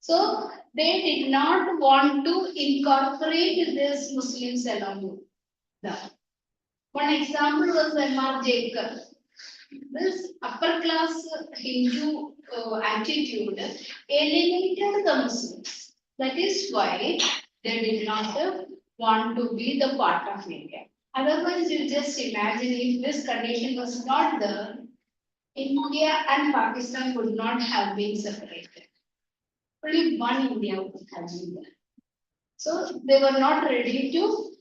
So they did not want to incorporate these Muslims along with them. One example was M.R. Jacob. This upper class Hindu attitude alienated the Muslims. That is why they did not want to be the part of India. Otherwise, you just imagine if this condition was not there, India and Pakistan would not have been separated. Only one India would have been there. So they were not ready to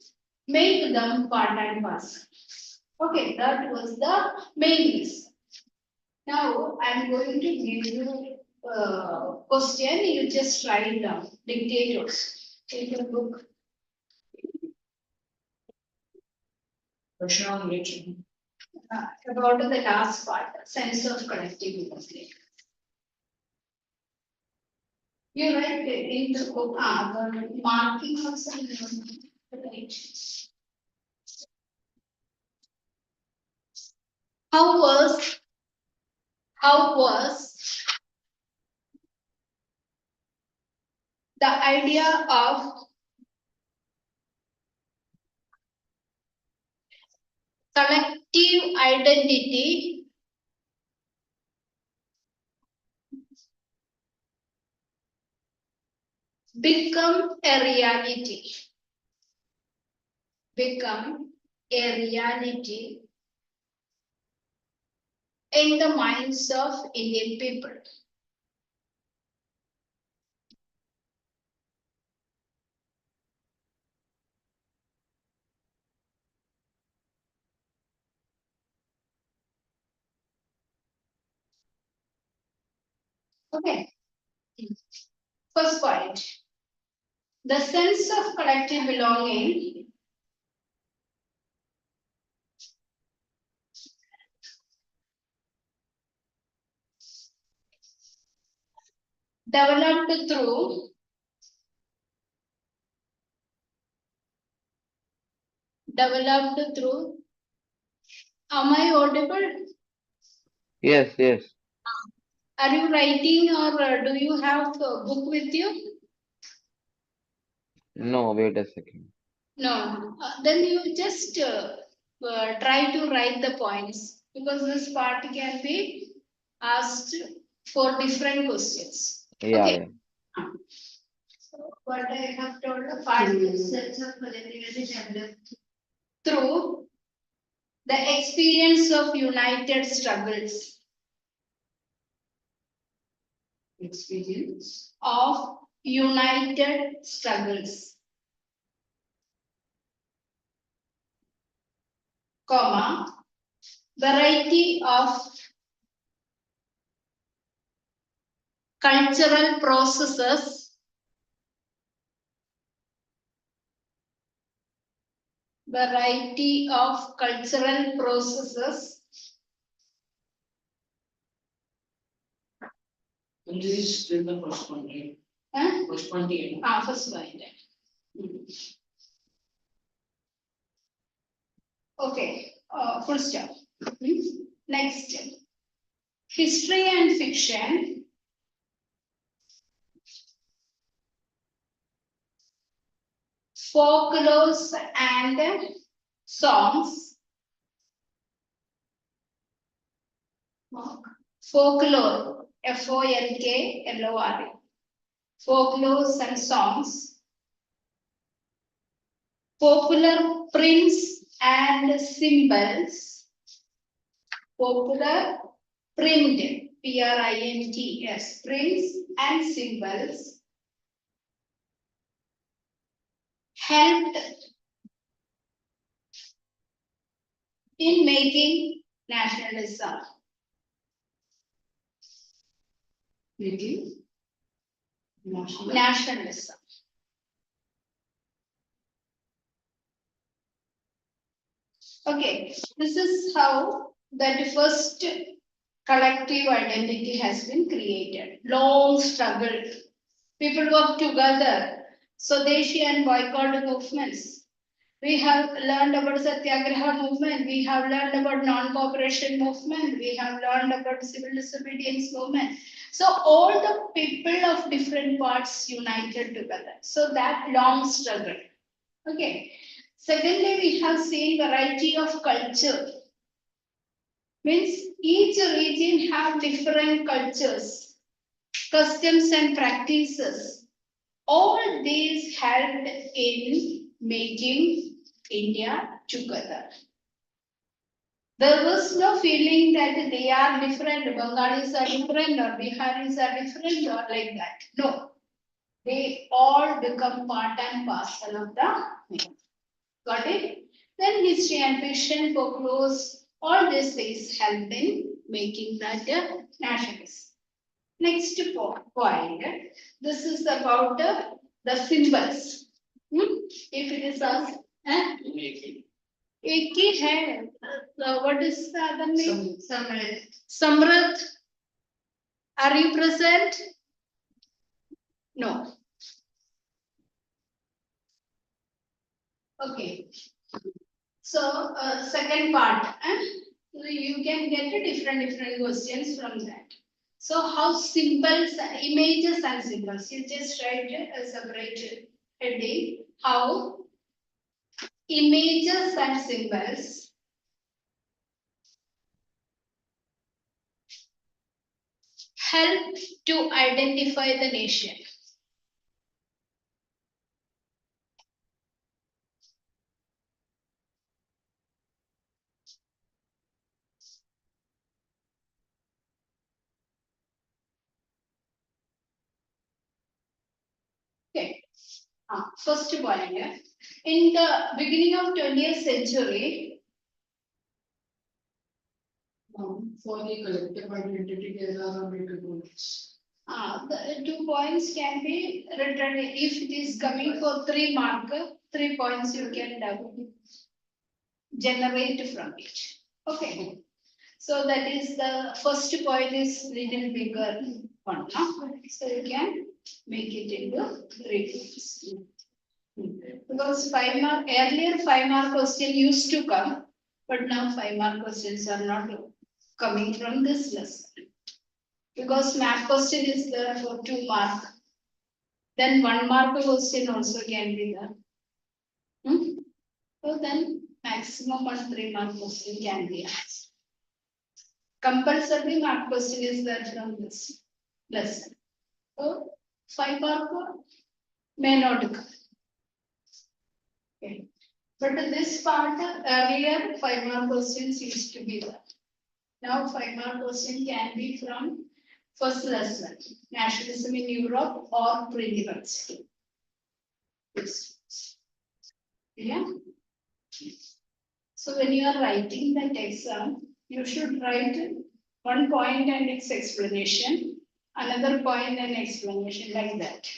make them part and parcel. Okay, that was the main reason. Now I am going to give you a question. You just write it down. Dictators. Take a book. Question on which? About the last part, sense of collectivity. You write in the book, the marking also right. How was the idea of collective identity become a reality? Become a reality in the minds of Indian people. Okay. First point. The sense of collective belonging developed through am I audible? Yes, yes. Are you writing or do you have a book with you? No, wait a second. No. Then you just try to write the points because this part can be asked for different questions. Yeah, Okay. yeah. So what I have told, the part sense of collectivity developed Through the experience of united struggles Experience. of united struggles, comma, variety of cultural processes variety of cultural processes And this is still the first one, right? First one, yeah. first one. Okay, full stop. Next, history and fiction folklores and songs. Folklore, folklore, folklores and songs. Popular prints and symbols. Popular print, PRINTS, prints and symbols helped in making nationalism. Making. National. Nationalism. Okay, this is how that first collective identity has been created. Long struggle. People work together. Swadeshi and boycott movements. We have learned about Satyagraha movement. We have learned about non-cooperation movement. We have learned about civil disobedience movement. So all the people of different parts united together. So that long struggle. Okay. Secondly, we have seen variety of culture. Means each region have different cultures, customs and practices. All these helped in making India together. There was no feeling that they are different, Bengalis are different, or Biharis are different, or like that. No. They all become part and parcel of the nation. Got it? Then history and fiction, folklore, all these things help in making that nationalism. Next point. This is about the symbols. If it is asked, एक ही है. What is the other name? Samrit. Samrat. Are you present? No. Okay. So second part. You can get different questions from that. So how symbols, images and symbols. You just write a separate heading. How images and symbols help to identify the nation. Okay. First point. In the beginning of 20th century, For the collective identity, there are multiple points. the 2 points can be written if it is coming for 3 mark, 3 points you can generate from it. Okay. So that is the first point is little bigger one. So you can make it into 3 points. Because 5 mark, earlier 5 mark question used to come, but now 5 mark questions are not coming from this lesson. Because math question is there for 2 mark. Then 1 mark question also can be there. So then maximum 3 mark question can be asked. Compulsory mark question is there from this lesson. So 5 mark may not come. Okay. But this part earlier 5 mark questions used to be there. Now 5 mark question can be from first lesson, nationalism in Europe or pre-independence. Yes. Yeah. So when you are writing that exam, you should write 1 point and its explanation, another point and explanation like that.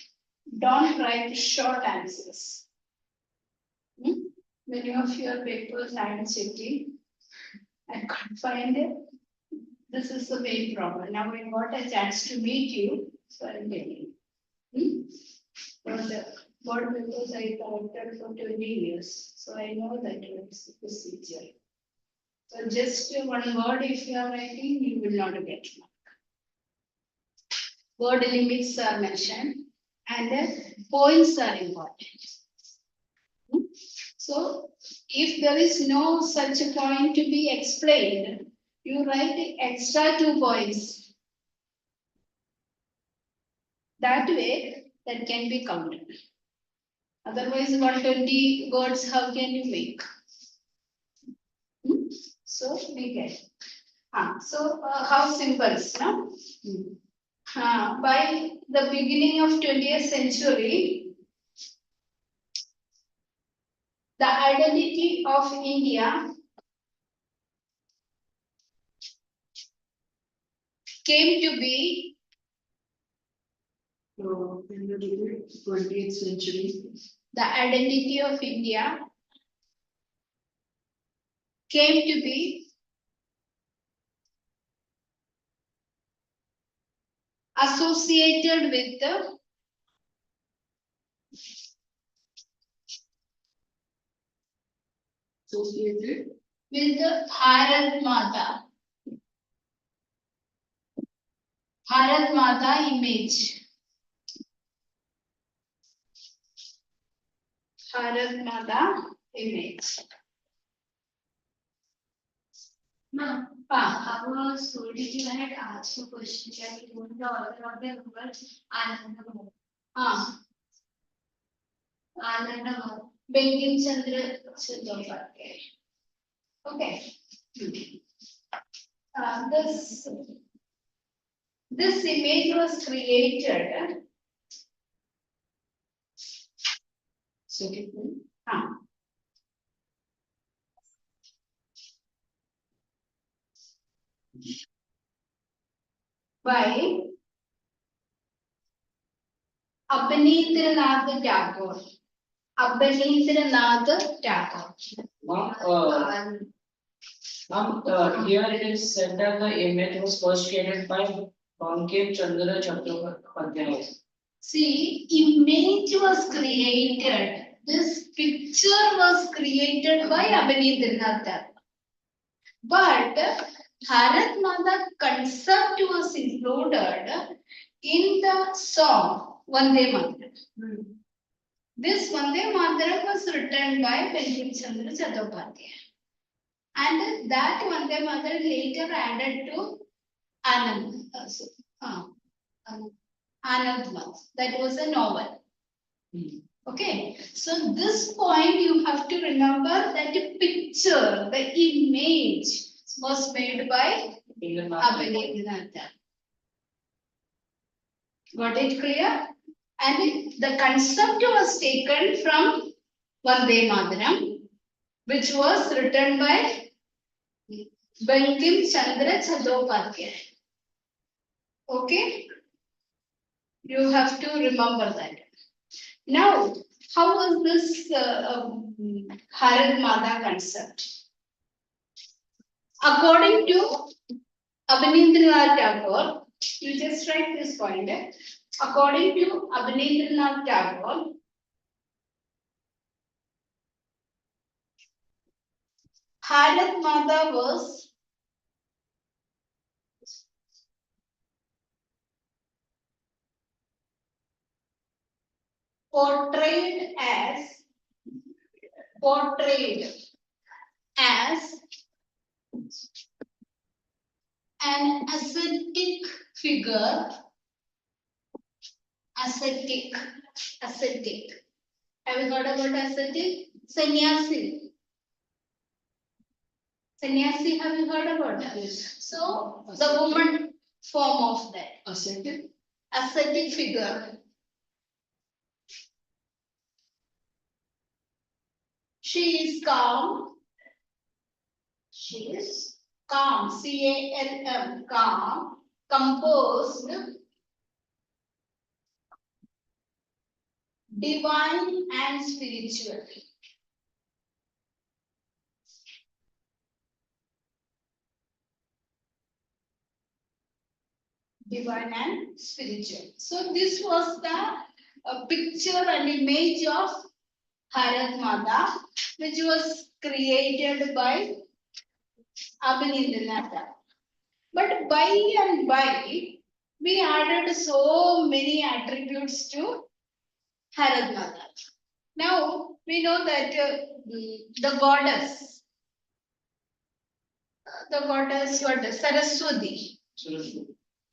Don't write short answers. Many of your papers I am checking. I can't find it. This is the main problem. Now I got a chance to meet you, so I'm telling you. But board papers I collected for 20 years, so I know that it's procedure. So just 1 word if you are writing, you will not get mark. Word limits are mentioned and points are important. So if there is no such a point to be explained, you write extra 2 points. That way, that can be counted. Otherwise, 120 words, how can you make? So we get. So how symbols, no? By the beginning of 20th century, the identity of India came to be In the 20th century, the identity of India came to be associated with the associated with the Bharat Mata. Bharat Mata image. Bharat Mata image. Ma'am, Ah, our Suriji had asked a question that who is the author of the novel Anandamam? ah, Anandamam. Bankim Chandra Chattopadhyay. Okay. This image was created. second one. ah, by Abanindranath Tagore. Abanindranath Tagore. Here it is said that the image was first created by Bankim Chandra Chattopadhyay. See, image was created. This picture was created by Abanindranath Tagore. But Bharat Mata concept was included in the song Vande Mataram. This Vande Mataram was written by Bankim Chandra Chattopadhyay. And that Vande Mataram later added to Anand. Anand Mat. That was a novel. Okay. So this point you have to remember that the picture, the image was made by Abanindranath Tagore. Got it clear? And the concept was taken from Vande Mataram, which was written by Bankim Chandra Chattopadhyay. Okay? You have to remember that. Now, how was this Bharat Mata concept? According to Abanindranath Tagore, you just write this point. According to Abanindranath Tagore, Bharat Mata was portrayed as an ascetic figure. Ascetic. Have you heard about ascetic? Sannyasi. Sannyasi, have you heard about that? Yes. So, the woman form of that. Ascetic. Ascetic figure. She is calm. She is calm. C-A-L-M. Calm. Composed. Divine and spiritual. Divine and spiritual. So this was the picture and image of Bharat Mata, which was created by Abanindranath Tagore. But by and by, we added so many attributes to Bharat Mata. Now we know that the goddess, what Saraswati.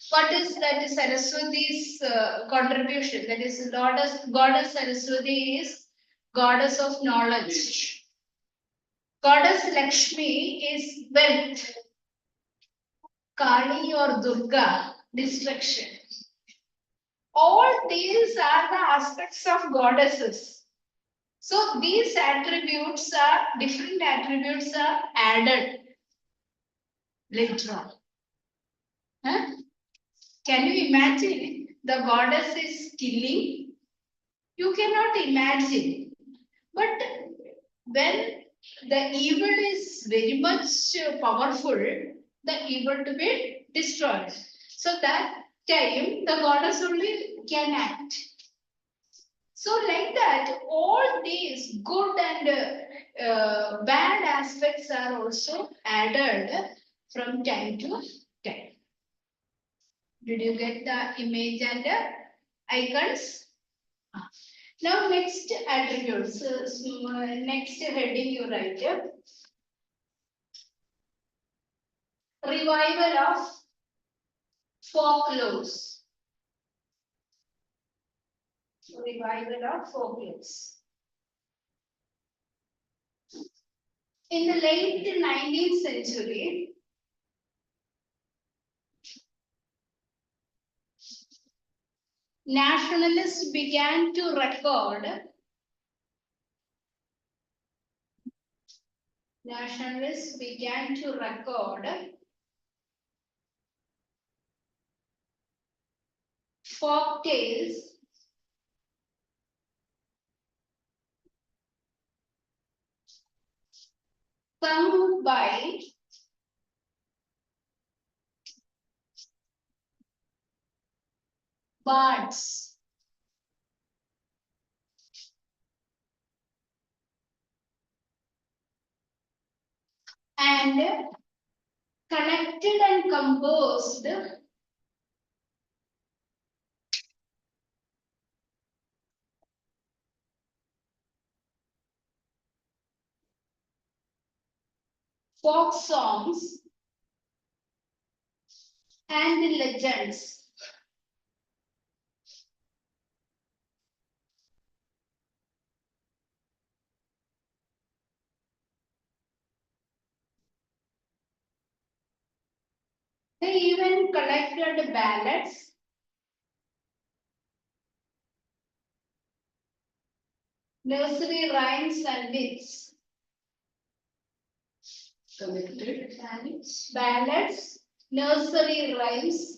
What is that Saraswati's contribution? That is goddess Saraswati is goddess of knowledge. Goddess Lakshmi is wealth. Kali or Durga, destruction. All these are the aspects of goddesses. So these attributes are, different attributes are added later on. Huh? Can you imagine the goddess is killing? You cannot imagine. But when the evil is very much powerful, the evil to be destroyed. So that time the goddess only can act. So like that, all these good and bad aspects are also added from time to time. Did you get the image and icons? Now next attributes, next heading you write revival of folklores. Revival of folklores. In the late 19th century, nationalists began to record folk tales sung by bards and collected and composed folk songs and legends. They even collected ballads, nursery rhymes and myths. Collected. Ballads, nursery rhymes,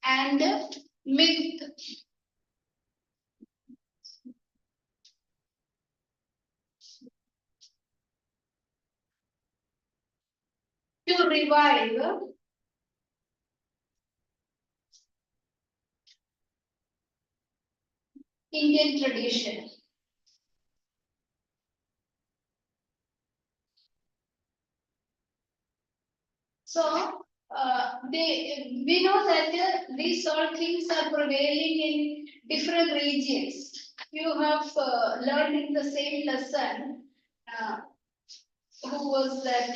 and myth. To revive Indian tradition. So we know that these all things are prevailing in different regions. You have learned in the same lesson who was that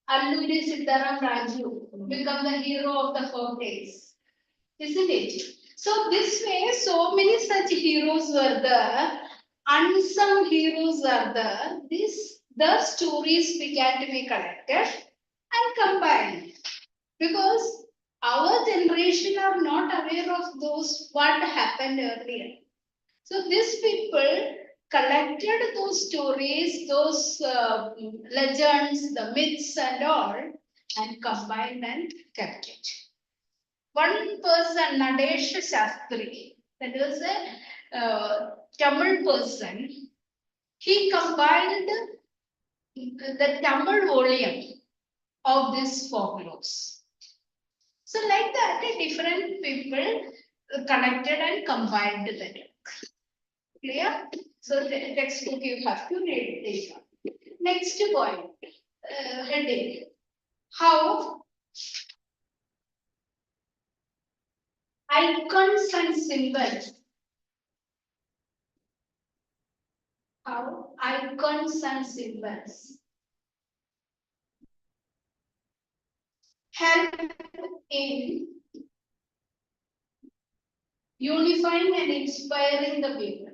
Alluri Sitaram Raju become the hero of the folk tales, isn't it? So this way, so many such heroes were there, unsung heroes are there. The stories began to be collected and combined because our generation are not aware of those what happened earlier. So these people collected those stories, those legends, the myths and all, and combined and kept it. One person, Nadesh Shastri, that was a Tamil person, he compiled the Tamil volume of this folklores. So like that, different people connected and combined that. Clear? So the textbook you have to read this one. Next point, heading. How icons and symbols. How icons and symbols help in unifying and inspiring the people.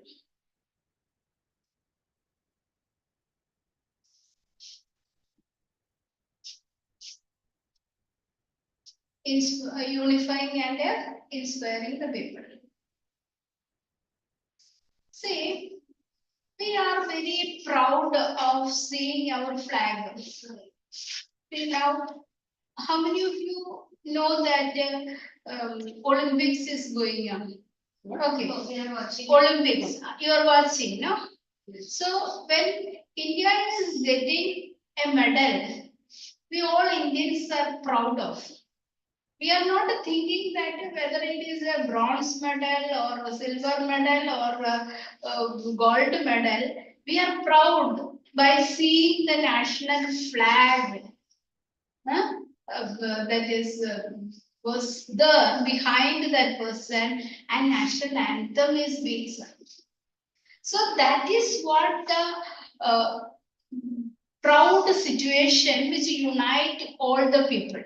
Unifying and inspiring the people. See, we are very proud of seeing our flag. See now, how many of you know that Olympics is going on? Okay. We are watching. Olympics, you are watching, no? So when India is getting a medal, we all Indians are proud of. We are not thinking that whether it is a bronze medal or a silver medal or a gold medal. We are proud by seeing the national flag, huh, that is was there behind that person, and national anthem is being sung. So that is what the proud situation which unite all the people.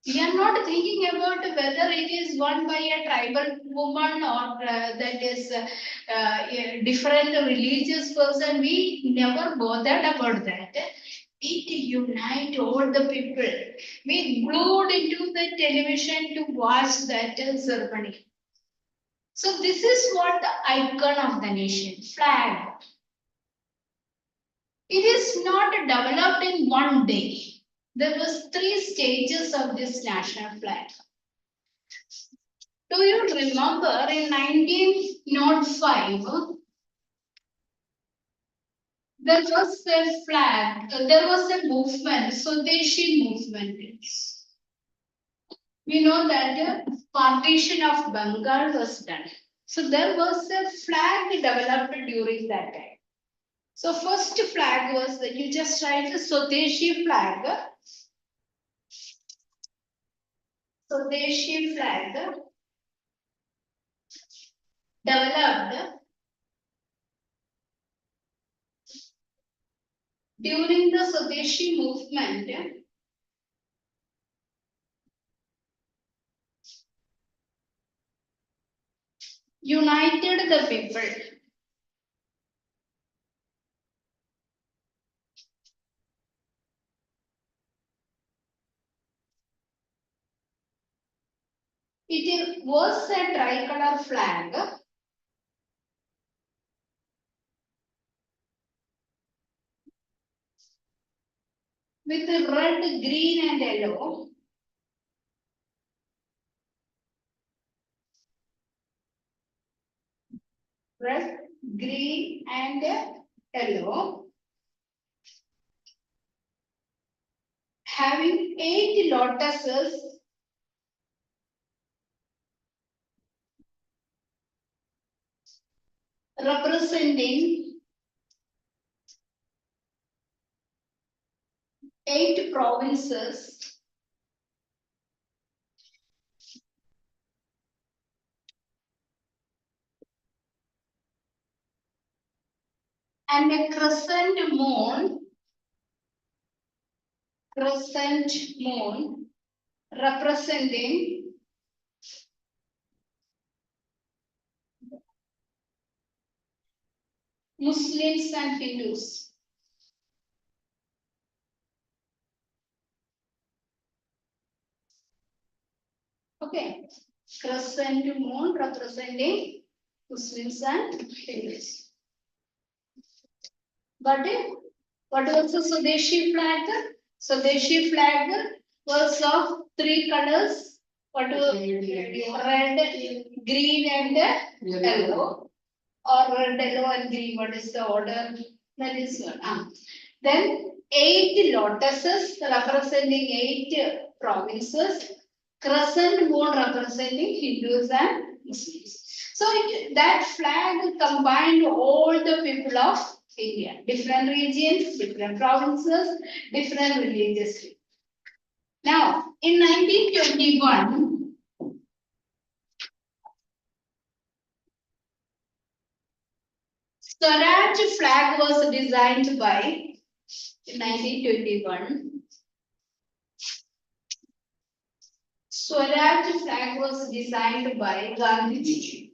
We are not thinking about whether it is won by a tribal woman or that is a different religious person. We never bothered about that. It unite all the people. We glued into the television to watch that ceremony. So this is what the icon of the nation, flag. It is not developed in one day. There was 3 stages of this national flag. Do you remember in 1905, there was a flag, there was a movement, Swadeshi movement. We know that partition of Bengal was done. So there was a flag developed during that time. So first flag was that you just write the Swadeshi flag. Swadeshi flag developed during the Swadeshi movement. United the people. It was a tricolor flag with red, green, and yellow. Red, green, and yellow. Having 8 lotuses representing 8 provinces and a crescent moon representing Muslims and Hindus. Okay, crescent moon representing Muslims and Hindus. But what was the Swadeshi flag? Swadeshi flag was of 3 colors. What was red, green, and yellow. Or red, yellow, and green. What is the order? That is one. Then 8 lotuses representing 8 provinces. Crescent moon representing Hindus and Muslims. So that flag combined all the people of India, different regions, different provinces, different religious. Now, in 1921, Swaraj flag was designed by, in 1921, Swaraj flag was designed by Gandhiji.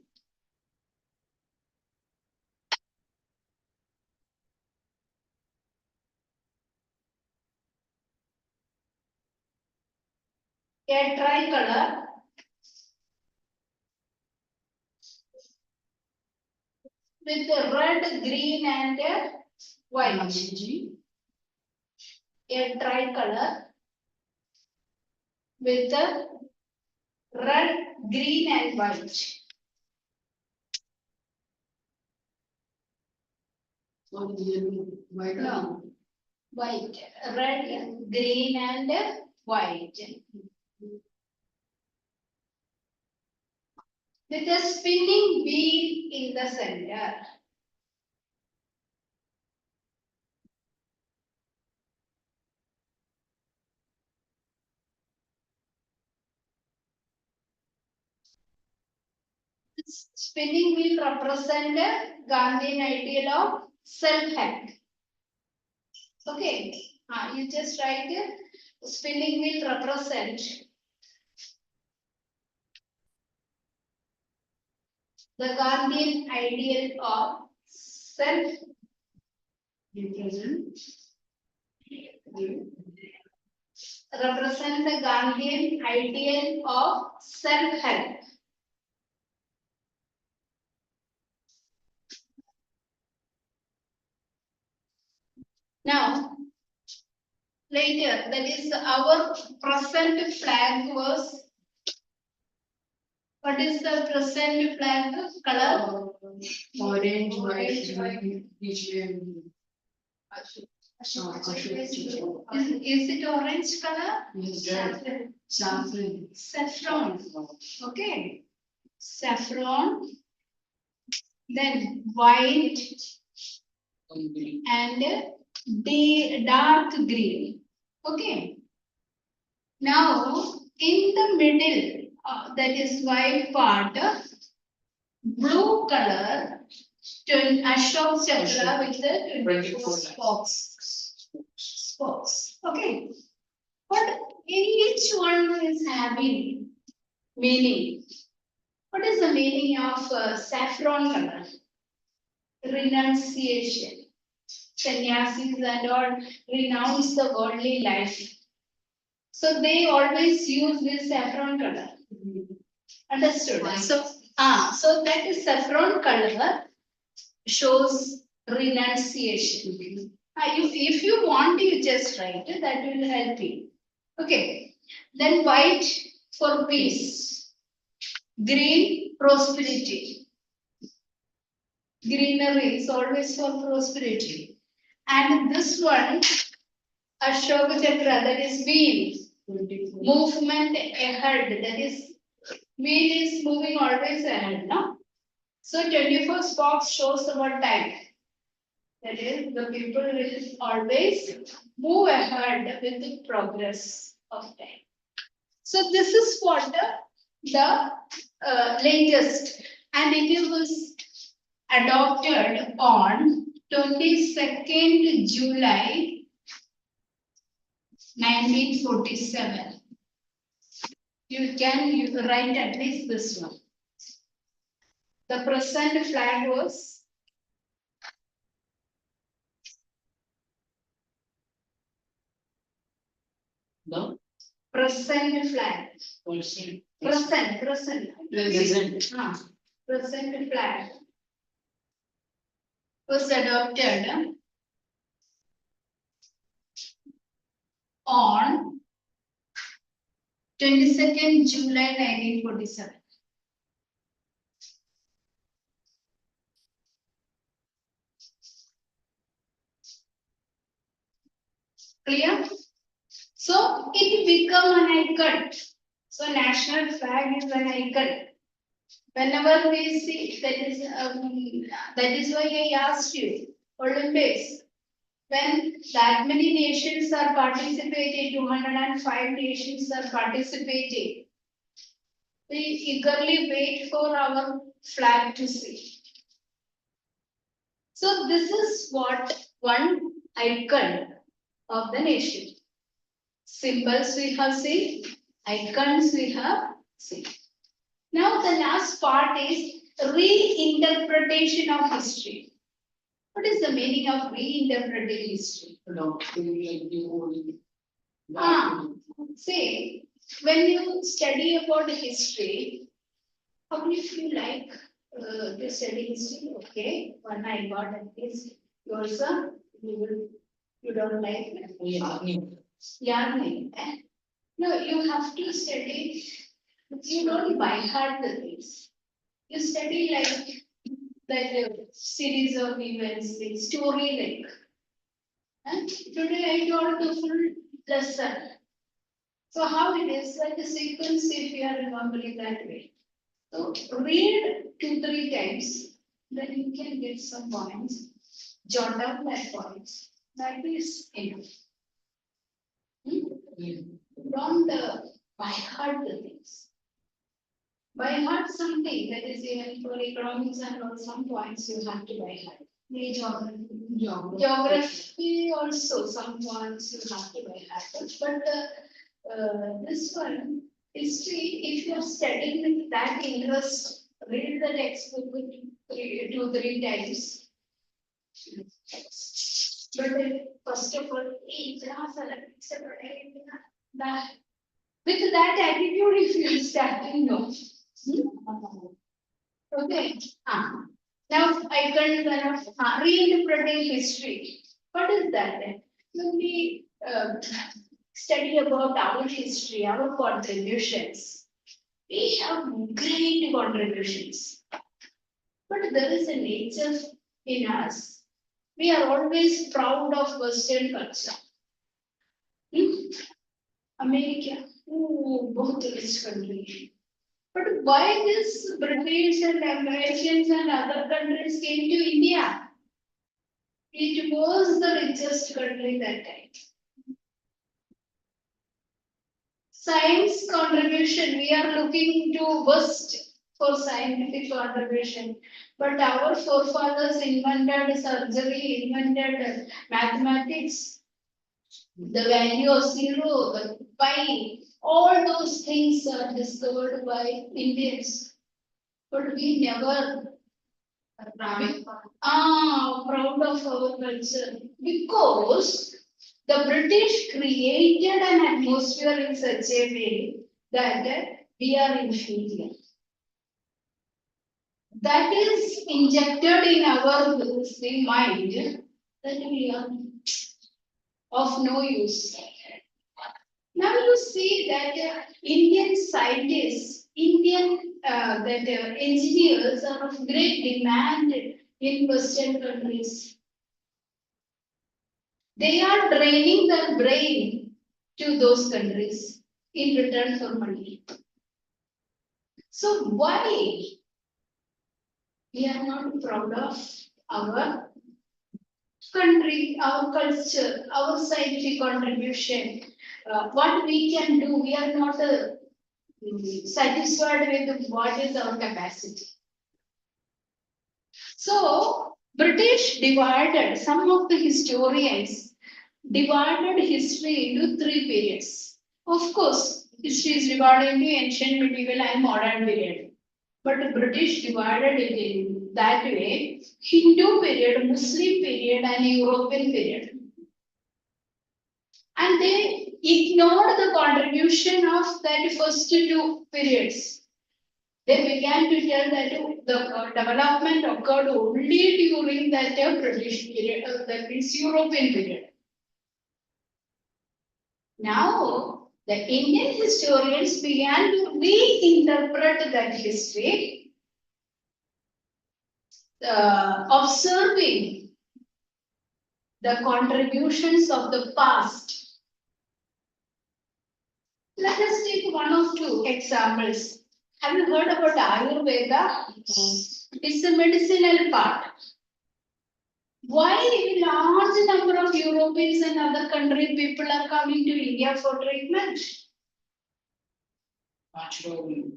A tricolor with red, green, and white. A tricolor with red, green, and white. No, white, red, green, and white. with a spinning wheel in the center. This spinning wheel represent the Gandhian ideal of self-help. Okay, you just write spinning wheel represent the Gandhian ideal of self represent the Gandhian ideal of self-help. Now, later, that is our present flag was, what is the present flag color? Orange, Orange, white, peach, Is it orange color? red, saffron. Saffron. Okay. Saffron. Then white and dark green. Okay. Now, in the middle, that is white part, blue color, Ashok Chakra with the 24 spokes. Okay. But in each one is having meaning. What is the meaning of saffron color? Renunciation. Sannyasis and all renounce the worldly life. So they always use this saffron color. Understood? So that is saffron color shows renunciation. If you want, you just write it, that will help you. Okay. Then white for peace. Green, prosperity. Greenery is always for prosperity. And this one, Ashoka Chakra, that is wheel. Movement ahead, that is, wheel is moving always ahead, no? So 24 spokes shows our time. That is, the people will always move ahead with the progress of time. So this is what the latest, and it was adopted on 22nd July 1947. You can write at least this one. The present flag was No? present flag. Present. Present. Present. Present flag was adopted on 22nd July 1947. Clear? So it become an icon. So national flag is an icon. Whenever we see, that is why I asked you, Olympics. When that many nations are participating, 205 nations are participating, we eagerly wait for our flag to see. So this is what one icon of the nation. Symbols we have seen, icons we have seen. Now the last part is reinterpretation of history. What is the meaning of reinterpreting history? See, when you study about history, how many of you like to study history? Okay, one I got at least. You also, you don't like it? Yarning. No, you have to study. You don't by heart the things. You study like series of events, like story like. And today I told the full lesson. So how it is like the sequence if you are remembering that way. So read 2-3 times, then you can get some points, jot down that points. That is enough. Don't by heart the things. By heart something that is even for economics and all some points you have to by heart. Geography also some points you have to by heart. But this one, history, if you are studying with that interest, read the textbook 2-3 times. But first of all, that with that attitude, if you start to know. Okay. Now I can kind of reinterpreting history. What is that then? When we study about our history, our contributions, we have great contributions. But there is a nature in us. We are always proud of Western culture. America, oh, both rich country. But why this British and Americans and other countries came to India? It was the richest country that time. Science contribution, we are looking to West for scientific contribution. But our forefathers invented surgery, invented mathematics, the value of zero, the pi, all those things are discovered by Indians. But we never proud of our culture because the British created an atmosphere in such a way that we are inferior. That is injected in our mind that we are of no use. Now you see that Indian scientists, Indian engineers are of great demand in Western countries. They are draining their brain to those countries in return for money. So why we are not proud of our country, our culture, our scientific contribution, what we can do? We are not satisfied with what is our capacity. So British divided, some of the historians divided history into 3 periods. Of course, history is divided into ancient, medieval and modern period. But the British divided it in that way, Hindu period, Muslim period and European period. And they ignored the contribution of that first 2 periods. They began to tell that the development occurred only during that British period, that means European period. Now, the Indian historians began to reinterpret that history, observing the contributions of the past. Let us take 1 or 2 examples. Have you heard about Ayurveda? It's a medicinal part. Why a large number of Europeans and other country people are coming to India for treatment? Naturally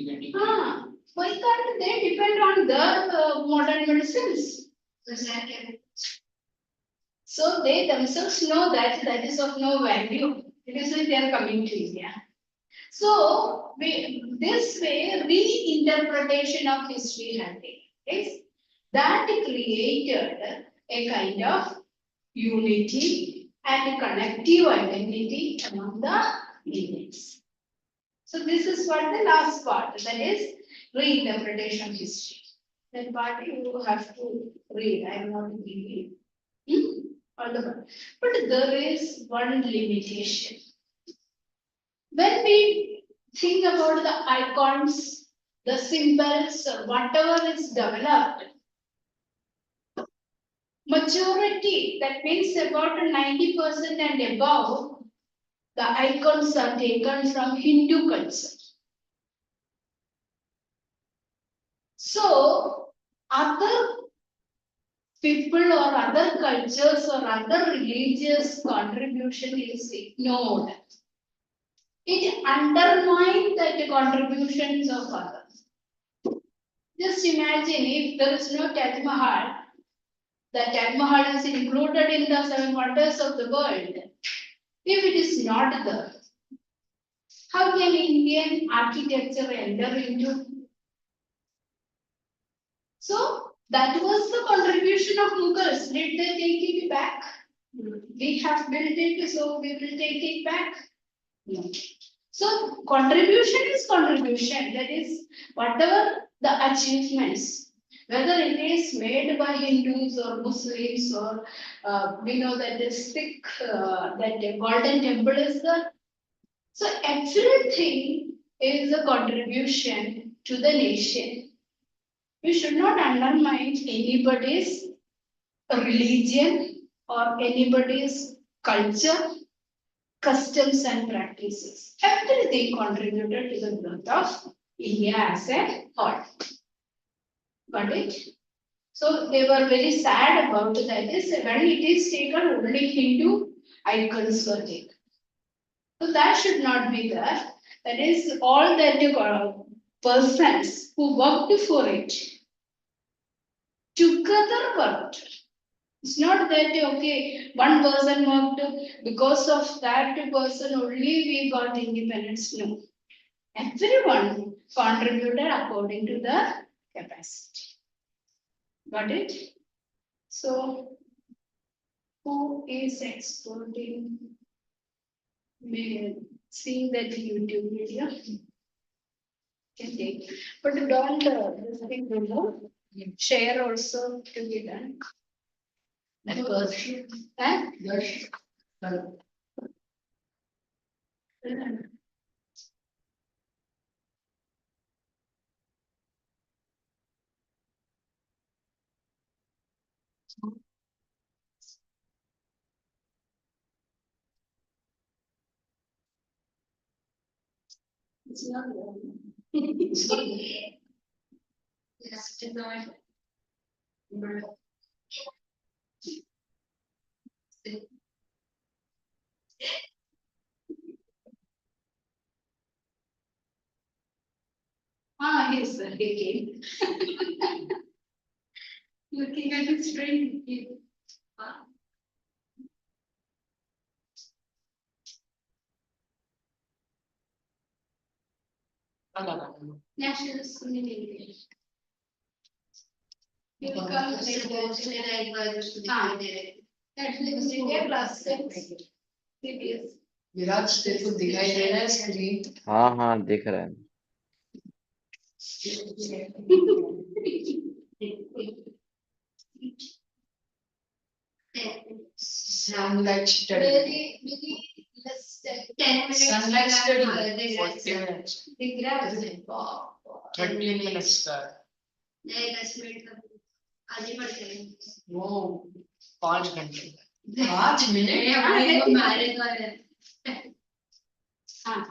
getting. Why can't they depend on the modern medicines? So they themselves know that that is of no value. It is why they are coming to India. So this way reinterpretation of history had taken place. That created a kind of unity and connective identity among the Indians. So this is what the last part, that is reinterpretation of history. That part you have to read. I am not reading. All the part. But there is one limitation. When we think about the icons, the symbols, whatever is developed, majority, that means about 90% and above, the icons are taken from Hindu culture. So, other people or other cultures or other religious contribution is ignored. It undermines the contributions of others. Just imagine if there is no Taj Mahal, the Taj Mahal is included in the seven wonders of the world. If it is not there, how can Indian architecture enter into? So that was the contribution of Mughals. Did they take it back? We have built it, so we will take it back. No. So contribution is contribution. That is whatever the achievements, whether it is made by Hindus or Muslims or we know that the Sikh, that the golden temple is there. So everything is a contribution to the nation. We should not undermine anybody's religion or anybody's culture, customs and practices. Everything contributed to the growth of India as a whole. Got it? So they were very sad about that. Is when it is taken, only Hindu icons were taken. So that should not be there. That is all that persons who worked for it together worked. It's not that okay, one person worked because of that person only we got independence. No, everyone contributed according to the capacity. Got it? So, who is exporting? May see that YouTube video. Can take, but don't this thing below. Share also to be done. Huh? It's not Yes, to know. Yes, sir, he came. Looking at his friend. Nationalism in India. You will come Nationalism in India class 6 CBSE. Virat तेरे को दिखाई दे रहा है screen हाँ दिख रहा है sunlight study Very less 10 minutes. sunlight study The 40 minutes graph. 30 minutes का नहीं 10 मिनट का आगे बढ़ते हैं वो 5 घंटे 5 मिनट हमारे द्वारा हाँ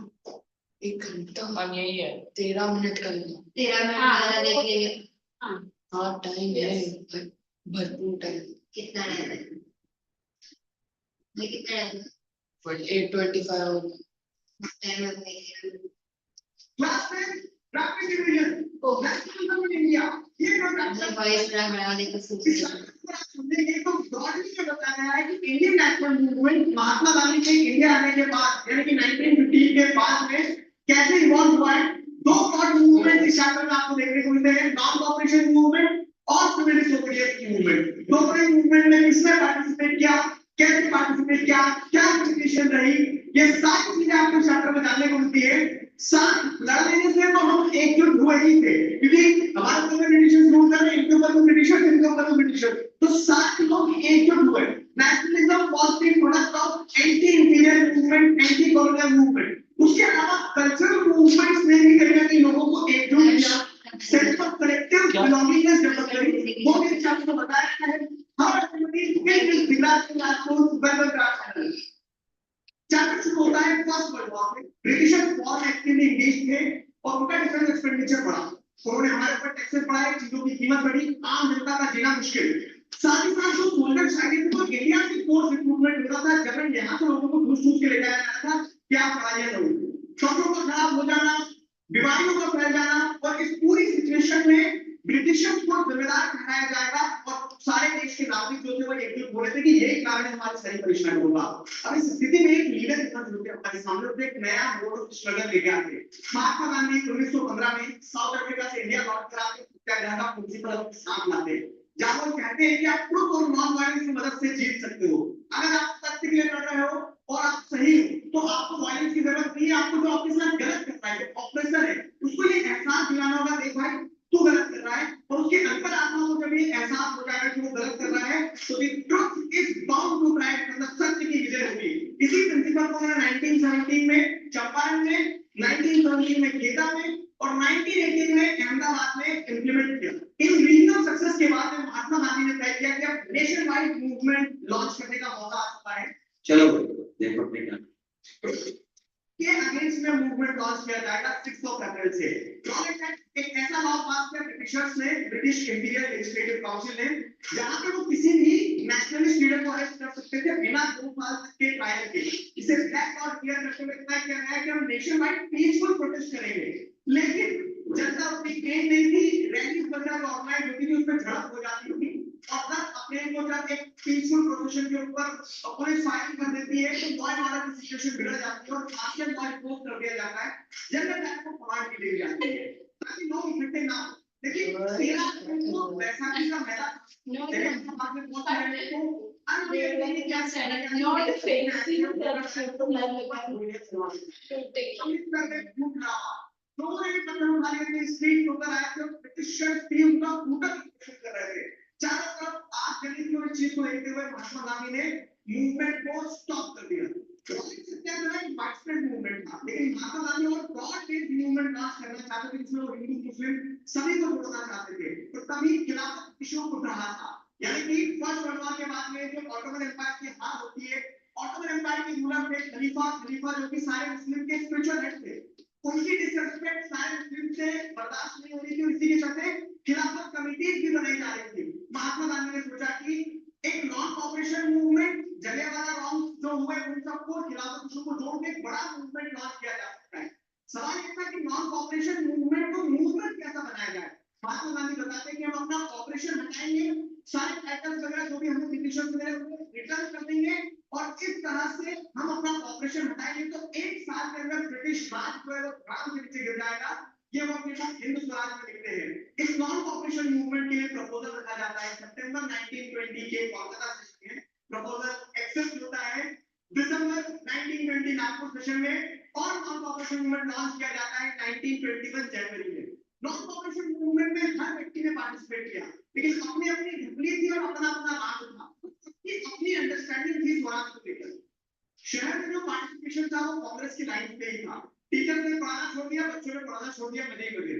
1 घंटा हम यही है 13 मिनट का लेना 13 मिनट वाला देख लीजिए हाँ टाइम है भरपूर टाइम कितना है ये कितना है 8:25 टाइम है Rapid division. Oh, nationalism in India. ये जो national वॉइस बढ़ा देकर हमने ये तो broadly ये बताया है कि Indian national movement Mahatma Gandhi के इंडिया आने के बाद यानी कि 1915 के बाद में कैसे इवॉल्व हुआ है दो ब्रॉड मूवमेंट इस चैप्टर में आपको देखने को मिलते हैं नॉन कॉपरेशन मूवमेंट और सिविल डिसोबीडियंस की मूवमेंट दो बड़े मूवमेंट में किसने पार्टिसिपेट किया कैसे पार्टिसिपेट किया क्या सिचुएशन रही ये सारी चीजें आपको चैप्टर में जानने को मिलती है साथ लड़ लेने से तो हम एकजुट हुए ही थे क्योंकि हमारे ऊपर ब्रिटिशर्स रूल कर रहे हैं इनके ऊपर तो ब्रिटिशर्स इनके ऊपर तो ब्रिटिशर तो साथ लोग एकजुट हुए nationalism was the product of anti imperial movement anti colonial movement उसके अलावा कल्चरल मूवमेंट्स ने भी कहीं ना कहीं लोगों को एकजुट किया sense of collective belongingness develop करी वो भी चैप्टर में बताया है हर activity will be developed in our well chapter 4 होता है फर्स्ट वर्ल्ड वॉर में ब्रिटिशर्स वॉर एक्टिवली एंगेज थे और उनका डिफेंस एक्सपेंडिचर बढ़ा, उन्होंने हमारे ऊपर टैक्सेस बढ़ाए, चीजों की कीमत बढ़ी, आम जनता का जीना मुश्किल। साथ ही साथ जो सोल्जर्स आए थे तो इंडिया की फोर्स रिक्रूटमेंट होता था, जब यहाँ से लोगों को घूस के लेकर आया था कि आप पढ़ाइए लोग, शौकों का खराब हो जाना, बीमारियों का फैल जाना, और इस पूरी सिचुएशन में ब्रिटिशर्स को जिम्मेदार ठहराया जाएगा और सारे देश के नागरिक जो थे वो एकजुट हो रहे थे कि यही कारण हमारी सारी परेशानी होगा। अब इस स्थिति में एक लीडर हमारे सामने एक नया मोड ऑफ स्ट्रगल लेके आते। महात्मा गांधी 1915 में साउथ अफ्रीका से इंडिया लौट कर आके सत्याग्रह का प्रिंसिपल साथ लाते, जहां वो कहते हैं कि आप ट्रुथ और नॉन वायलेंस की मदद से जीत सकते हो। अगर आप सत्य के लिए लड़ रहे हो और आप सही हो तो आपको वायलेंस की जरूरत नहीं है, आपको जो आपके साथ गलत कर रहा है, जो ऑपरेसर है, उसको ये एहसास दिलाना होगा, देख भाई तू गलत कर रहा है, और उसके अंतर आत्मा को जब ये एहसास हो जाएगा कि वो गलत कर रहा है तो the truth is bound to triumph, मतलब सत्य की विजय होगी। इसी प्रिंसिपल को उन्होंने 1917 में चंपारण में, 1917 में खेदा में और 1918 में अहमदाबाद में इंप्लीमेंट किया। इन रीजनल सक्सेस के बाद में महात्मा गांधी ने तय किया कि अब नेशन वाइड मूवमेंट लॉन्च करने का मौका आ चुका है, चलो देखो के अगेंस्ट में मूवमेंट लॉन्च किया जाएगा 6 अप्रैल से। एक ऐसा लॉ पास किया ब्रिटिशर्स ने, ब्रिटिश इंटीरियर लेजिस्लेटिव काउंसिल ने, जहां पे वो किसी भी नेशनलिस्ट लीडर को अरेस्ट कर सकते थे बिना 2 साल तक के ट्रायल के। इसे ब्लैक और क्लियर करते हुए तय किया गया कि हम नेशन वाइड पीसफुल प्रोटेस्ट करेंगे, लेकिन जनता अपनी ट्रेन नहीं थी, रैलीज वगैरह ऑर्गेनाइज होती थी, उसमें झड़प हो जाती थी, और 10 अप्रैल को जब एक पीसफुल प्रोटेस्ट के ऊपर पुलिस फायरिंग कर देती है तो लॉ एंड ऑर्डर की सिचुएशन बिगड़ जाती है और मार्शल लॉ इम्पोज कर दिया जाता है, जनरल टाइप को कमांड की दी जाती है ताकि लोग इकट्ठे ना हो। लेकिन 13 अप्रैल को वैशाली का मेला बाद में बहुत सारे को अनरियलिस्टिक क्या सेड नॉट फेसिंग लोगों ने भी पत्थर उठा लिए थे, स्ट्रीट ऊपर आए थे, ब्रिटिशर्स भी उनका कूटा कोशिश कर रहे थे। चारों तरफ आग जली थी और इस चीज को देखते हुए महात्मा गांधी ने मूवमेंट को स्टॉप कर दिया। सत्याग्रह एक वाइडस्प्रेड मूवमेंट था, लेकिन महात्मा गांधी और ब्रॉड बेस्ड मूवमेंट लॉन्च करना चाहते थे जिसमें वो हिंदू मुस्लिम सभी को जोड़ना चाहते थे, तो तभी खिलाफत इशू उठ रहा था। यानी कि फर्स्ट वर्ल्ड वॉर के बाद में जो ऑटोमन एम्पायर की हार होती है, ऑटोमन एम्पायर के रूलर थे खलीफा जो कि सारे मुस्लिम के स्पिरिचुअल हेड थे, उनकी डिसरिस्पेक्ट सारे मुस्लिम से बर्दाश्त नहीं हो रही थी, इसी के चलते खिलाफत कमिटीज भी बनाई जा रही थी। महात्मा गांधी ने सोचा कि एक non cooperation movement, Jallianwala Bagh जो हुए उन सबको खिलाफत इशू को जोड़ के एक बड़ा मूवमेंट लॉन्च किया जा सकता है। सवाल ये था कि नॉन कॉपरेशन मूवमेंट को मूवमेंट कैसा बनाया जाए। महात्मा गांधी बताते हैं कि हम अपना कॉपरेशन हटाएंगे, सारे टाइटल्स वगैरह जो भी हमें ब्रिटिशर्स से मिले उनको रिटर्न कर देंगे, और इस तरह से हम अपना ऑपरेशन हटाएंगे तो 1 साल के अंदर ब्रिटिश राज जो है वो ग्राम के नीचे गिर जाएगा। ये वो अपने हिंद स्वराज में लिखते हैं। इस नॉन कॉपरेशन मूवमेंट के लिए प्रपोजल रखा जाता है सितंबर 1920 के कोलकाता सेशन में, प्रपोजल एक्सेप्ट होता है दिसंबर 1920 नागपुर सेशन में, और नॉन कॉपरेशन मूवमेंट लॉन्च किया जाता है 1921 जनवरी में। नॉन कॉपरेशन मूवमेंट में हर व्यक्ति ने पार्टिसिपेट किया, लेकिन अपनी अपनी ढपली थी और अपना अपना राज था, अपनी अंडरस्टैंडिंग थी स्वराज को लेकर। शहर में जो पार्टिसिपेशन था वो कांग्रेस की लाइन पे ही था, टीचर्स ने पढ़ाना छोड़ दिया, बच्चों ने पढ़ाना छोड़ दिया, मजे ही मजे।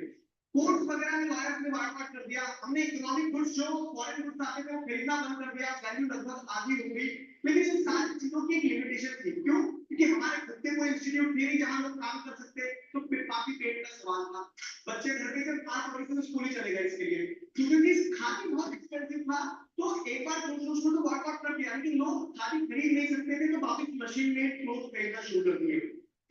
कोर्स वगैरह में वायरस ने बांट कर दिया, हमने इकोनॉमिक गुड्स जो फॉरेन गुड्स आते थे वो खरीदना बंद कर दिया, वैल्यू लगभग आधी हो गई। लेकिन इन सारी चीजों की एक लिमिटेशन थी, क्यों? क्योंकि हमारे खुद के कोई इंस्टीट्यूट थे नहीं जहां लोग काम कर सकते, तो फिर काफी पेट का सवाल था। बच्चे घर के जब 5 वर्ष से स्कूल ही चले गए इसके लिए, क्योंकि खादी बहुत एक्सपेंसिव था, तो एक बार उसको तो बॉयकॉट कर दिया, लेकिन लोग खादी खरीद नहीं सकते थे तो वापस मशीन में क्लोथ खरीदना शुरू कर दिए।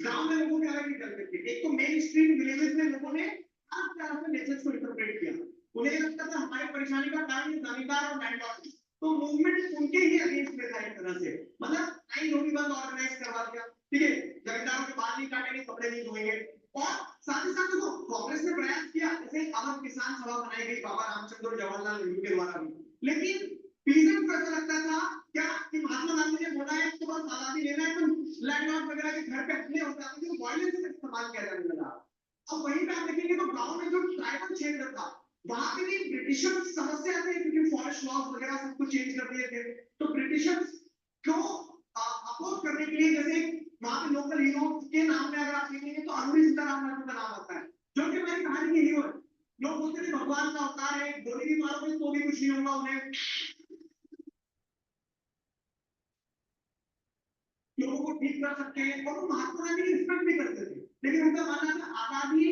गांव में लोगों के अलग ही चलते थे, एक तो मेन स्ट्रीम विलेजेस में लोगों ने हर तरह से मैसेज को इंटरप्रेट किया, उन्हें लगता था हमारी परेशानी का कारण ये जमींदार और लैंडलॉर्ड, तो मूवमेंट उनके ही अगेंस्ट में था एक तरह से, मतलब आई लोग बंद ऑर्गेनाइज करवा दिया, ठीक है, जमींदारों के बाल नहीं काटेंगे, कपड़े नहीं धोएंगे। और साथ ही साथ देखो कांग्रेस ने प्रयास किया, जैसे अमर किसान सभा बनाई गई बाबा रामचंद्र और जवाहरलाल नेहरू के द्वारा भी, लेकिन पीजेंट को ऐसा लगता था क्या कि महात्मा गांधी ने बोला है तो बस आजादी लेना है, तो लैंडलॉर्ड वगैरह के घर पे अपने होता है, तो वायलेंस का इस्तेमाल किया जाने लगा। अब वहीं पे आप देखेंगे तो गांव में जो ट्राइबल क्षेत्र था वहां पे भी ब्रिटिशर्स समस्या थे, क्योंकि फॉरेस्ट लॉज वगैरह सब कुछ चेंज कर दिए थे, तो ब्रिटिशर्स को अपोज करने के लिए, जैसे वहां पे लोकल हीरो के नाम में अगर आप देखेंगे तो अनुरी सीताराम का नाम आता है, जो कि हमारी कहानी के हीरो है। लोग बोलते थे भगवान का अवतार है, गोली भी मारोगे तो भी कुछ नहीं होगा उन्हें, लोगों को ठीक कर सकते हैं, और वो महात्मा गांधी की रिस्पेक्ट भी करते थे, लेकिन उनका मानना था आजादी